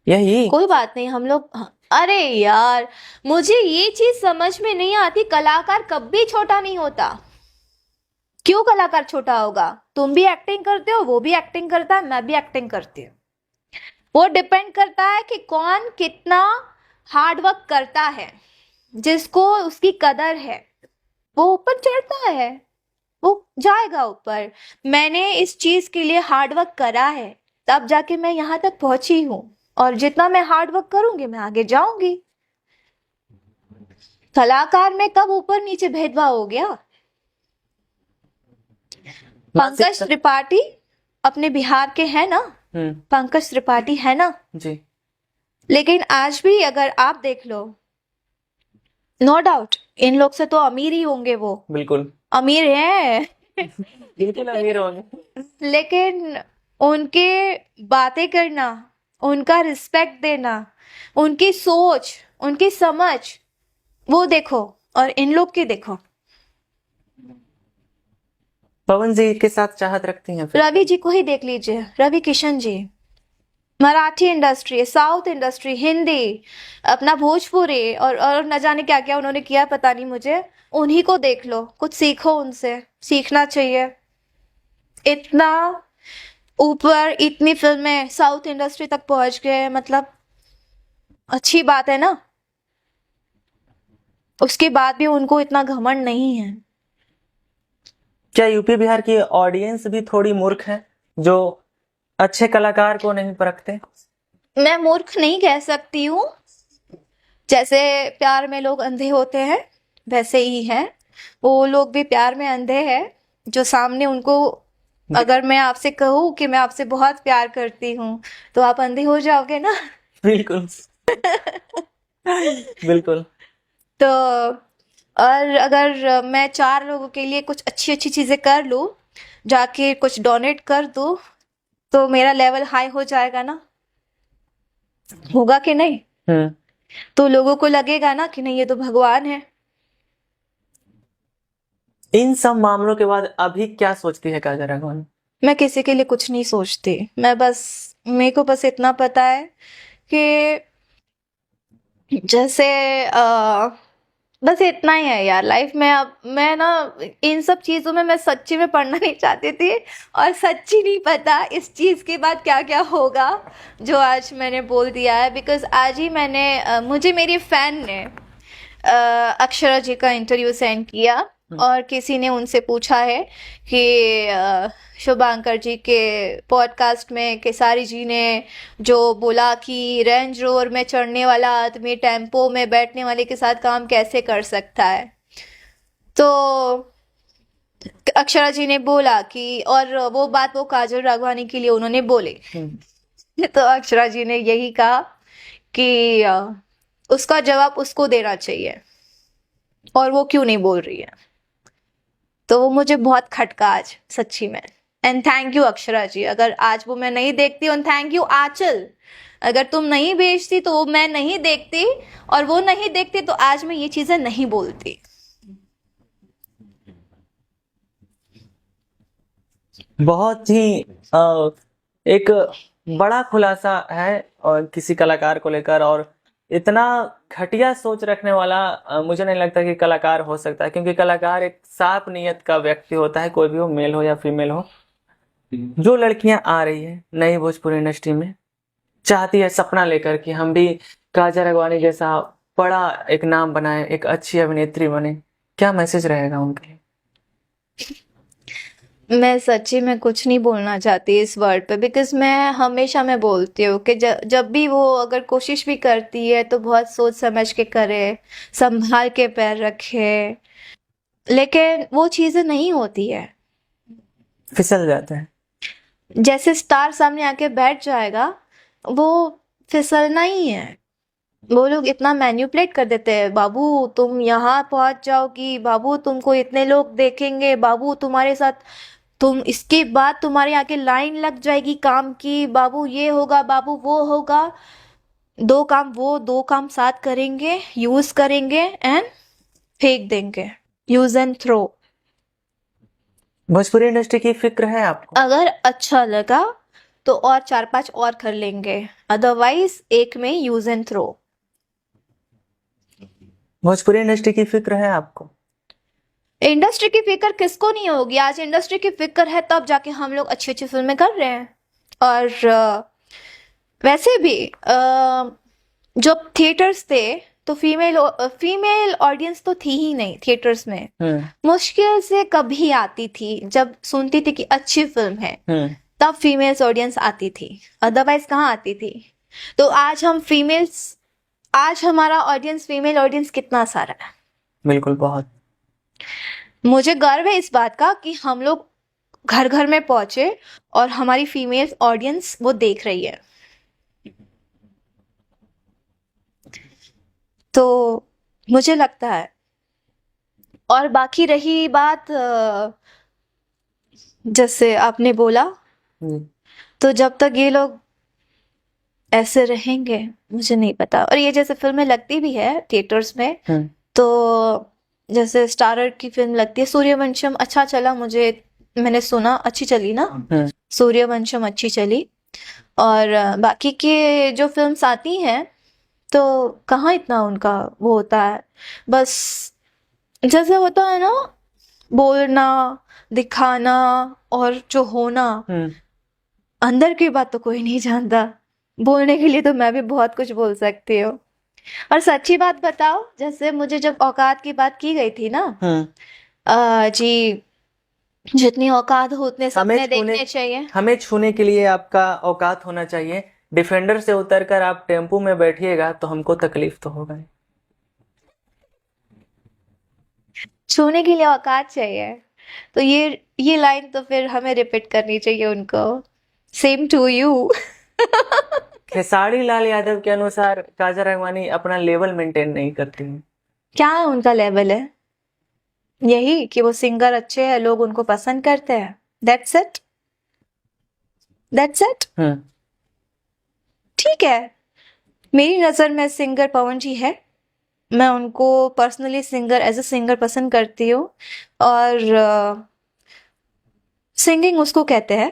यही। कोई बात नहीं, हम लोग, अरे यार, मुझे ये चीज समझ में नहीं आती, कलाकार कभी छोटा नहीं होता। क्यों कलाकार छोटा होगा? तुम भी एक्टिंग करते हो, वो भी एक्टिंग करता है, मैं भी एक्टिंग करती हूँ। वो डिपेंड करता है कि कौन कितना हार्ड वर्क करता है। जिसको उसकी कदर है वो ऊपर चढ़ता है, वो जाएगा ऊपर। मैंने इस चीज के लिए हार्ड वर्क करा है, तब जाके मैं यहाँ तक पहुंची हूँ। और जितना मैं हार्ड वर्क करूंगी मैं आगे जाऊंगी। कलाकार में कब ऊपर नीचे भेदभाव हो गया? पंकज त्रिपाठी अपने बिहार के हैं ना, पंकज त्रिपाठी है ना जी। लेकिन आज भी अगर आप देख लो, नो डाउट इन लोग से तो अमीर ही होंगे वो, बिल्कुल अमीर हैं। बिल्कुल अमीर होंगे। लेकिन उनके बातें करना, उनका रिस्पेक्ट देना, उनकी सोच, उनकी समझ, वो देखो, और इन लोग की देखो। पवन जी के साथ चाहत रखती हैं फिर? रवि जी को ही देख लीजिए, Ravi Kishan ji. Marathi industry, South industry, Hindi, अपना भोजपुरी, और न जाने क्या क्या उन्होंने किया, पता नहीं मुझे। उन्हीं को देख लो, कुछ सीखो उनसे, सीखना चाहिए। इतना ऊपर, इतनी फिल्में साउथ इंडस्ट्री तक पहुंच गए, मतलब अच्छी बात है ना। उसके बाद भी उनको इतना घमंड नहीं है। क्या यूपी बिहार की ऑडियंस भी थोड़ी मूर्ख है जो अच्छे कलाकार को नहीं परखते? मैं मूर्ख नहीं कह सकती हूँ। जैसे प्यार में लोग अंधे होते हैं, वैसे ही है वो लोग भी प्यार में अंधे हैं। जो सामने उनको, अगर मैं आपसे कहूँ कि मैं आपसे बहुत प्यार करती हूँ, तो आप अंधे हो जाओगे ना। बिल्कुल बिल्कुल। तो और अगर मैं चार लोगों के लिए कुछ अच्छी अच्छी चीजें कर लूँ, जाके कुछ डोनेट कर दूं तो मेरा लेवल हाई हो जाएगा ना, होगा कि नहीं? हम्म। तो लोगों को लगेगा ना कि नहीं ये तो भगवान है। इन सब मामलों के बाद अभी क्या सोचती है काजल राघवानी? मैं किसी के लिए कुछ नहीं सोचती, मेरे को बस इतना पता है कि जैसे बस इतना ही है यार लाइफ में। अब मैं ना इन सब चीजों में मैं सच्ची में पढ़ना नहीं चाहती थी, और सच्ची नहीं पता इस चीज के बाद क्या क्या होगा जो आज मैंने बोल दिया है। बिकॉज आज ही मुझे मेरी फैन ने अक्षरा जी का इंटरव्यू सेंड किया, और किसी ने उनसे पूछा है कि शुभांकर जी के पॉडकास्ट में केसारी जी ने जो बोला कि रेंज रोवर में चढ़ने वाला आदमी टेम्पो में बैठने वाले के साथ काम कैसे कर सकता है। तो अक्षरा जी ने बोला कि, और वो बात वो काजल राघवानी के लिए उन्होंने बोली। तो अक्षरा जी ने यही कहा कि उसका जवाब उसको देना चाहिए और वो क्यों नहीं बोल रही है। तो वो मुझे बहुत खटका आज सच्ची में। And thank you Akshara ji, अगर आज वो मैं नहीं देखती, और थैंक यू आंचल, अगर तुम नहीं भेजती तो वो मैं नहीं देखती, और वो नहीं देखती तो आज मैं ये चीजें नहीं बोलती। बहुत ही एक बड़ा खुलासा है और किसी कलाकार को लेकर, और इतना घटिया सोच रखने वाला मुझे नहीं लगता कि कलाकार हो सकता है, क्योंकि कलाकार एक साफ नीयत का व्यक्ति होता है, कोई भी हो, मेल हो या फीमेल हो। जो लड़कियां आ रही है नई भोजपुरी इंडस्ट्री में, चाहती है सपना लेकर कि हम भी काजल राघवानी जैसा बड़ा एक नाम बनाए, एक अच्छी अभिनेत्री बने, क्या मैसेज रहेगा उनके लिए? मैं सच्ची में कुछ नहीं बोलना चाहती इस वर्ड पे, बिकॉज मैं बोलती हूँ कि जब भी वो अगर कोशिश भी करती है तो बहुत सोच समझ के करे, संभाल के पैर रखे, लेकिन वो चीजें नहीं होती है। फिसल जाता है। जैसे स्टार सामने आके बैठ जाएगा, वो फिसलना ही है। वो लोग इतना मैन्युपुलेट कर देते हैं, बाबू तुम यहाँ पहुंच जाओगी, बाबू तुमको इतने लोग देखेंगे, बाबू तुम्हारे साथ तुम इसके बाद तुम्हारे आके लाइन लग जाएगी काम की, बाबू ये होगा, बाबू वो होगा। दो काम वो, दो काम साथ करेंगे, यूज करेंगे एंड फेंक देंगे, use and throw. Bhojpuri industry की फिक्र है आपको? अगर अच्छा लगा तो और 4-5 और कर लेंगे, अदरवाइज एक में use and throw. Bhojpuri industry की फिक्र है आपको? इंडस्ट्री की फिक्र किसको नहीं होगी? आज इंडस्ट्री की फिक्र है तब जाके हम लोग अच्छी अच्छी फिल्में कर रहे हैं। और वैसे भी जब थिएटर्स थे तो फीमेल ऑडियंस तो थी ही नहीं थिएटर्स में। मुश्किल से कभी आती थी, जब सुनती थी कि अच्छी फिल्म है तब फीमेल्स ऑडियंस आती थी, अदरवाइज कहाँ आती थी। तो आज हमारा ऑडियंस, फीमेल ऑडियंस कितना सारा है। बिल्कुल, बहुत। मुझे गर्व है इस बात का कि हम लोग घर घर में पहुंचे और हमारी फीमेल ऑडियंस वो देख रही है। तो मुझे लगता है, और बाकी रही बात जैसे आपने बोला, तो जब तक ये लोग ऐसे रहेंगे मुझे नहीं पता। और ये जैसे फिल्में लगती भी है थिएटर्स में, तो जैसे स्टारर की फिल्म लगती है सूर्यवंशम, अच्छा चला, मैंने सुना अच्छी चली ना, सूर्यवंशम अच्छी चली। और बाकी के जो फिल्म्स आती हैं तो कहाँ इतना उनका वो होता है, बस जैसे होता है ना बोलना, दिखाना, और जो होना, अंदर की बात तो कोई नहीं जानता। बोलने के लिए तो मैं भी बहुत कुछ बोल सकती हूँ। और सच्ची बात बताओ, जैसे मुझे जब औकात की बात की गई थी ना, जी जितनी औकात हो उतने सपने देखने चाहिए। हमें छूने के लिए आपका औकात होना चाहिए। डिफेंडर से उतरकर आप टेम्पो में बैठिएगा तो हमको तकलीफ तो होगा ही। छूने के लिए औकात चाहिए, तो ये लाइन तो फिर हमें रिपीट करनी चाहिए उनको। Same to you. Khesari Lal Yadav के अनुसार काजल राघवानी अपना लेवल मेंटेन नहीं करती हैं। क्या है उनका लेवल है? यही कि वो सिंगर अच्छे हैं, लोग उनको पसंद करते हैं। That's it, that's it. ठीक है, मेरी नज़र में सिंगर पवन जी है। मैं उनको personally singer as a singer पसंद करती हूँ, और सिंगिंग उसको कहते हैं।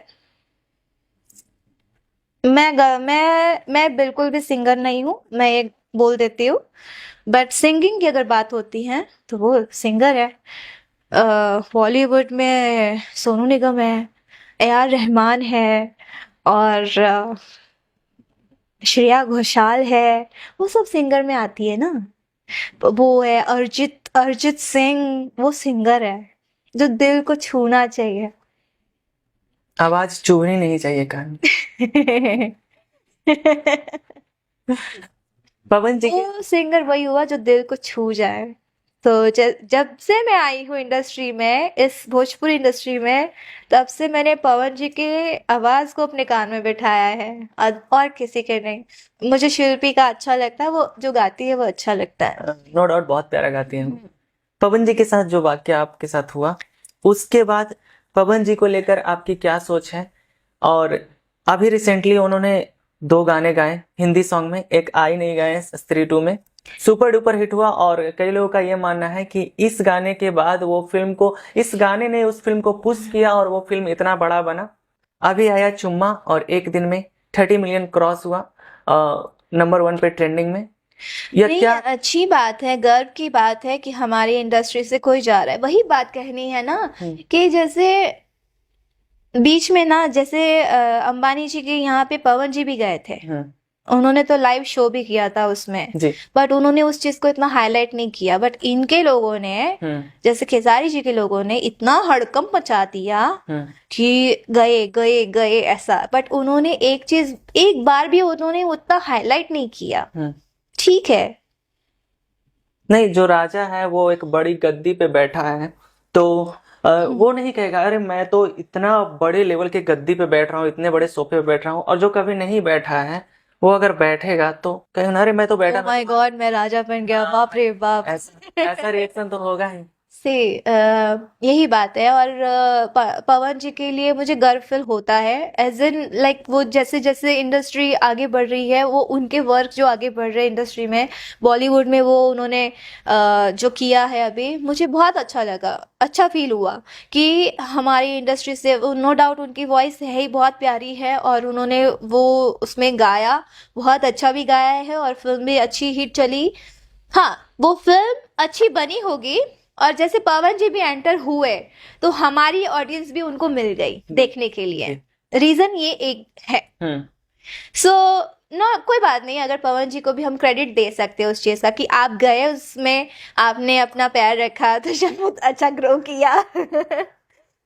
मैं बिल्कुल भी सिंगर नहीं हूँ, मैं ये बोल देती हूँ। बट सिंगिंग की अगर बात होती है तो वो सिंगर है। बॉलीवुड में सोनू निगम है, ए.आर. रहमान है, और श्रेया घोषाल है। वो सब सिंगर में आती है ना। वो है अरिजीत अरिजीत सिंह, वो सिंगर है जो दिल को छूना चाहिए। आवाज चुभनी नहीं चाहिए कान में। पवन जी के वो सिंगर वही हुआ जो दिल को छू जाए। तो जब से मैं आई हूँ इंडस्ट्री में, इस भोजपुरी इंडस्ट्री में, तब से मैंने पवन जी के आवाज को अपने कान में बिठाया है, और किसी के नहीं। मुझे शिल्पी का अच्छा लगता है, वो जो गाती है वो अच्छा लगता है। नो डाउट बहुत प्यारा गाती हैं। पवन जी के साथ जो वाक्य आपके साथ हुआ, उसके बाद पवन जी को लेकर आपकी क्या सोच है? और अभी रिसेंटली उन्होंने 2 गाने गाए हिंदी सॉन्ग में, एक आई नहीं गाए स्त्री 2 में, सुपर डुपर हिट हुआ। और कई लोगों का ये मानना है कि इस गाने के बाद इस गाने ने उस फिल्म को पुश किया और वो फिल्म इतना बड़ा बना। अभी आया चुम्मा और एक दिन में 30 मिलियन क्रॉस हुआ, नंबर 1 पे ट्रेंडिंग में। यह नहीं, क्या अच्छी बात है, गर्व की बात है कि हमारी इंडस्ट्री से कोई जा रहा है। वही बात कहनी है ना, कि जैसे बीच में ना, जैसे अंबानी जी के यहाँ पे पवन जी भी गए थे। उन्होंने तो लाइव शो भी किया था उसमें, जी बट उन्होंने उस चीज को इतना हाईलाइट नहीं किया। बट इनके लोगों ने, जैसे खेसारी जी के लोगों ने इतना हड़कंप मचा दिया कि गए गए गए ऐसा। बट उन्होंने एक चीज, एक बार भी उन्होंने उतना हाईलाइट नहीं किया। ठीक है, नहीं, जो राजा है वो एक बड़ी गद्दी पे बैठा है, तो वो नहीं कहेगा अरे मैं तो इतना बड़े लेवल के गद्दी पे बैठ रहा हूँ, इतने बड़े सोफे पे बैठ रहा हूँ। और जो कभी नहीं बैठा है वो अगर बैठेगा तो कहेगा अरे मैं तो बैठा ओह माय गॉड, मैं राजा बन गया, बाप रे बाप। ऐसा रिएक्शन तो होगा ही। से यही बात है। और पवन जी के लिए मुझे गर्व फील होता है, एज इन लाइक वो जैसे जैसे इंडस्ट्री आगे बढ़ रही है, वो उनके वर्क जो आगे बढ़ रहे हैं इंडस्ट्री में, बॉलीवुड में, वो उन्होंने जो किया है अभी, मुझे बहुत अच्छा लगा, अच्छा फील हुआ कि हमारी इंडस्ट्री से, नो डाउट उनकी वॉइस है ही बहुत प्यारी है, और उन्होंने वो उसमें गाया, बहुत अच्छा भी गाया है, और फिल्म भी अच्छी हिट चली। हाँ, वो फिल्म अच्छी बनी होगी, और जैसे पवन जी भी एंटर हुए तो हमारी ऑडियंस भी उनको मिल गई देखने के लिए। रीजन ये एक है। सो नो, कोई बात नहीं, अगर पवन जी को भी हम क्रेडिट दे सकते हैं उस चीज का कि आप गए उसमें, आपने अपना पैर रखा तो शायद अच्छा ग्रो किया।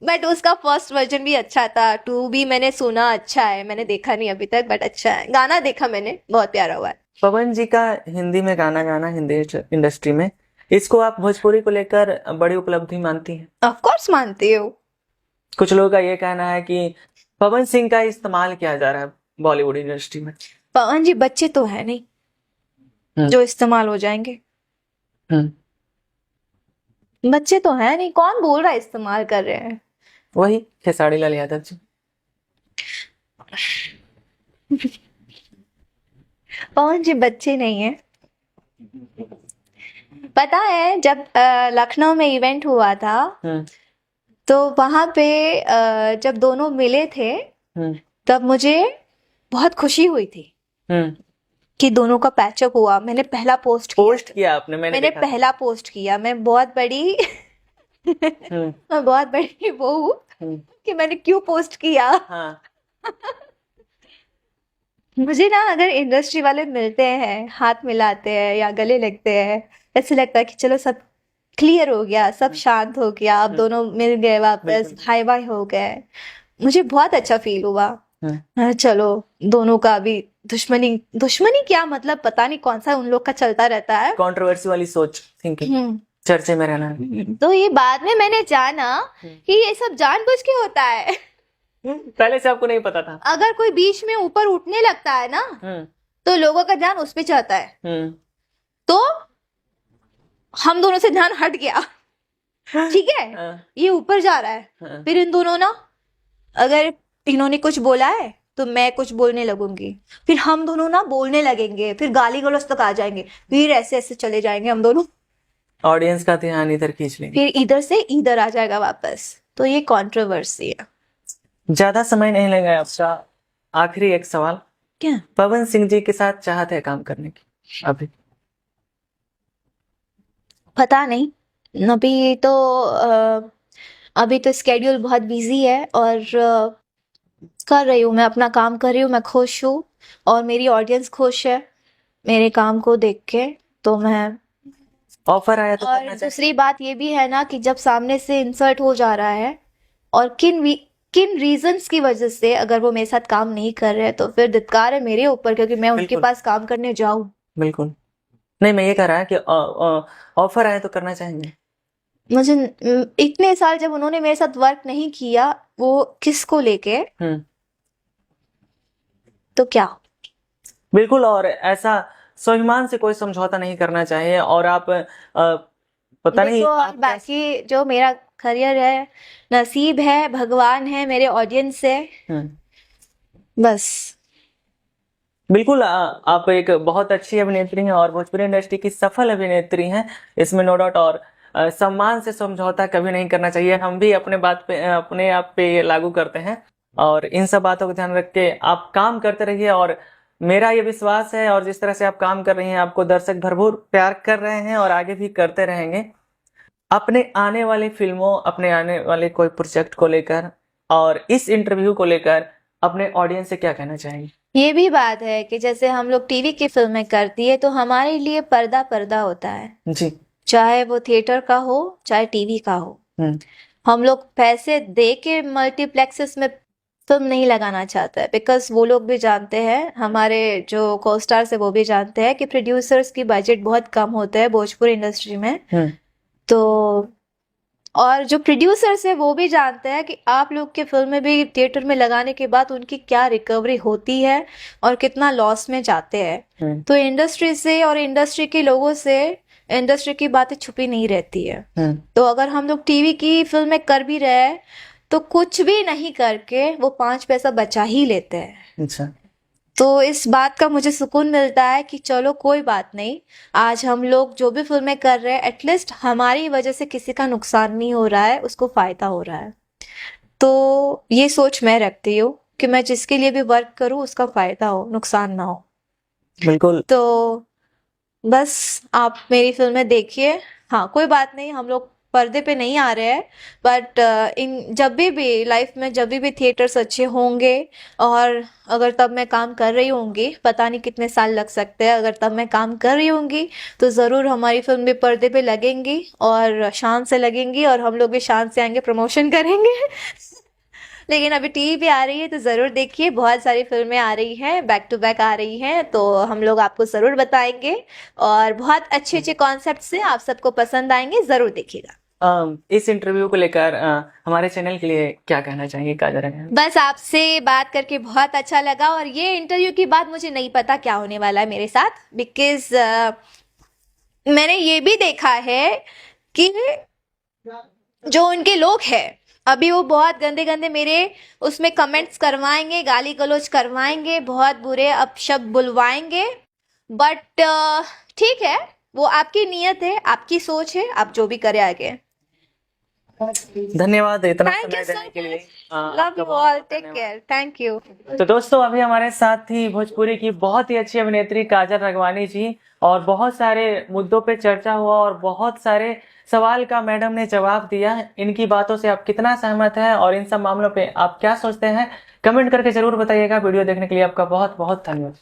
बट उसका फर्स्ट वर्जन भी अच्छा था, 2 भी मैंने सुना अच्छा है, मैंने देखा नहीं अभी तक, बट अच्छा है, गाना देखा मैंने, बहुत प्यारा हुआ है। पवन जी का हिंदी में गाना गाना हिंदी इंडस्ट्री में, इसको आप भोजपुरी को लेकर बड़ी उपलब्धि मानती हैं? ऑफ कोर्स मानती हूँ। कुछ लोगों का ये कहना है कि पवन सिंह का इस्तेमाल किया जा रहा है बॉलीवुड इंडस्ट्री में। पवन जी बच्चे तो है नहीं जो इस्तेमाल हो जाएंगे। बच्चे तो है नहीं, कौन बोल रहा है इस्तेमाल कर रहे हैं? वही खेसारी लाल यादव जी। पवन जी बच्चे नहीं है। पता है, जब लखनऊ में इवेंट हुआ था, तो वहां पे जब दोनों मिले थे, तब मुझे बहुत खुशी हुई थी कि दोनों का पैचअप हुआ। मैंने पहला पोस्ट किया आपने? मैंने पहला पोस्ट किया। मैं बहुत बड़ी मैं बहुत बड़ी वो हूँ कि मैंने क्यों पोस्ट किया। मुझे ना, अगर इंडस्ट्री वाले मिलते हैं, हाथ मिलाते हैं या गले लगते हैं, ऐसे लगता है कि चलो सब क्लियर हो गया, सब शांत हो गया, अब दोनों मिल गए वापस, भाई भाई हो गए। मुझे बहुत अच्छा फील हुआ। चलो, दोनों का भी दुश्मनी क्या, मतलब पता नहीं कौन सा उन लोग का चलता रहता है, कंट्रोवर्सी वाली सोच, थिंकिंग, चर्चे में रहना। तो ये बाद में मैंने जाना कि ये सब जानबूझ के होता है। पहले से आपको नहीं पता था? अगर कोई बीच में ऊपर उठने लगता है ना, तो लोगों का ध्यान उस पे जाता है, तो हम दोनों से ध्यान हट गया। ठीक है, ये ऊपर जा रहा है, फिर इन दोनों ना अगर इन्होंने कुछ बोला है तो मैं कुछ बोलने लगूंगी, फिर हम दोनों ना बोलने लगेंगे, फिर गाली गलौज तक आ जाएंगे, फिर ऐसे ऐसे चले जाएंगे हम दोनों, ऑडियंस का ध्यान इधर खींच लेंगे। फिर इधर से इधर आ जाएगा वापस। तो ये कंट्रोवर्सी है। ज्यादा समय नहीं लेंगे आपका, आखिरी एक सवाल, क्या? पवन सिंह जी के साथ चाहत है काम करने की अभी? पता नहीं, अभी तो स्केड्यूल बहुत बिजी है, और कर रही हूँ, मैं अपना काम कर रही हूँ, मैं खुश हूँ और मेरी ऑडियंस खुश है मेरे काम को देख के, तो मैं। ऑफर आया तो और करना चाहिए। दूसरी बात ये भी है ना कि जब सामने से इंसल्ट हो जा रहा है और किन रीजंस की वजह से अगर वो मेरे साथ काम नहीं कर रहे हैं, तो फिर धिक्कार है मेरे ऊपर, क्योंकि मैं उनके बिल्कुल। पास काम करने जाऊं। बिल्कुल नहीं, मैं ये कह रहा है कि ऑफर आया तो करना चाहेंगे? मुझे इतने साल जब उन्होंने मेरे साथ वर्क नहीं किया, वो किसको लेके, तो क्या? बिल्कुल, और ऐसा स्वाभिमान से कोई समझौता नहीं करना चाहिए। और आप पता नहीं देखो, और आप क्या- बाकी जो मेरा करियर है, नसीब है, भगवान है, मेरे ऑडियंस है, बस। बिल्कुल, आप एक बहुत अच्छी अभिनेत्री हैं और भोजपुरी इंडस्ट्री की सफल अभिनेत्री हैं, इसमें नो डाउट। और सम्मान से समझौता कभी नहीं करना चाहिए। हम भी अपने आप पे ये लागू करते हैं, और इन सब बातों को ध्यान रख के आप काम करते रहिए। और मेरा ये विश्वास है, और जिस तरह से आप काम कर रही हैं, आपको दर्शक भरपूर प्यार कर रहे हैं और आगे भी करते रहेंगे। अपने आने वाली फिल्मों, अपने आने वाले कोई प्रोजेक्ट को लेकर और इस इंटरव्यू को लेकर अपने ऑडियंस से क्या कहना चाहेंगे? ये भी बात है कि जैसे हम लोग टीवी की फिल्में करती है, तो हमारे लिए पर्दा पर्दा होता है, जी। चाहे वो थिएटर का हो चाहे टीवी का हो। हम लोग पैसे दे के मल्टीप्लेक्सेस में फिल्म नहीं लगाना चाहते हैं, बिकॉज वो लोग भी जानते हैं, हमारे जो को स्टार्स है वो भी जानते हैं कि प्रोड्यूसर्स की बजट बहुत कम होता है भोजपुरी इंडस्ट्री में। तो और जो प्रोड्यूसर्स है वो भी जानते हैं कि आप लोग के फिल्में भी थिएटर में लगाने के बाद उनकी क्या रिकवरी होती है और कितना लॉस में जाते हैं। तो इंडस्ट्री से और इंडस्ट्री के लोगों से इंडस्ट्री की बातें छुपी नहीं रहती है। तो अगर हम लोग टीवी की फिल्में कर भी रहे हैं, तो कुछ भी नहीं करके वो 5 पैसा बचा ही लेते हैं। अच्छा। तो इस बात का मुझे सुकून मिलता है कि चलो कोई बात नहीं, आज हम लोग जो भी फिल्में कर रहे हैं, एटलीस्ट हमारी वजह से किसी का नुकसान नहीं हो रहा है, उसको फायदा हो रहा है। तो ये सोच मैं रखती हूँ कि मैं जिसके लिए भी वर्क करूँ उसका फायदा हो, नुकसान ना हो। बिल्कुल। तो बस आप मेरी फिल्में देखिए। हाँ, कोई बात नहीं, हम लोग पर्दे पे नहीं आ रहे हैं, बट जब भी लाइफ में जब भी थिएटर्स अच्छे होंगे, और अगर तब मैं काम कर रही होंगी, पता नहीं कितने साल लग सकते हैं, अगर तब मैं काम कर रही होंगी तो ज़रूर हमारी फिल्म भी पर्दे पे लगेंगी और शान से लगेंगी, और हम लोग भी शान से आएंगे, प्रमोशन करेंगे। लेकिन अभी टीवी पे आ रही है तो ज़रूर देखिए, बहुत सारी फिल्में आ रही हैं, बैक टू बैक आ रही हैं, तो हम लोग आपको ज़रूर बताएंगे, और बहुत अच्छे अच्छे कॉन्सेप्ट से आप सबको पसंद आएंगे, ज़रूर देखिएगा। इस इंटरव्यू को लेकर हमारे चैनल के लिए क्या कहना चाहेंगे काजल? बस आपसे बात करके बहुत अच्छा लगा, और ये इंटरव्यू की बात मुझे नहीं पता क्या होने वाला है मेरे साथ, बिकॉज मैंने ये भी देखा है कि जो उनके लोग हैं अभी, वो बहुत गंदे गंदे मेरे उसमें कमेंट्स करवाएंगे, गाली गलौज करवाएंगे, बहुत बुरे अपशब्द बुलवाएंगे। बट ठीक है, वो आपकी नीयत है, आपकी सोच है, आप जो भी करें आगे। धन्यवाद इतना थैंक यू समय सो देने के लिए। Much, love you all, take care, thank you. तो दोस्तों, अभी हमारे साथ थी भोजपुरी की बहुत ही अच्छी अभिनेत्री काजल राघवानी जी, और बहुत सारे मुद्दों पे चर्चा हुआ और बहुत सारे सवाल का मैडम ने जवाब दिया। इनकी बातों से आप कितना सहमत हैं और इन सब मामलों पे आप क्या सोचते हैं, कमेंट करके जरूर बताइएगा। वीडियो देखने के लिए आपका बहुत बहुत धन्यवाद।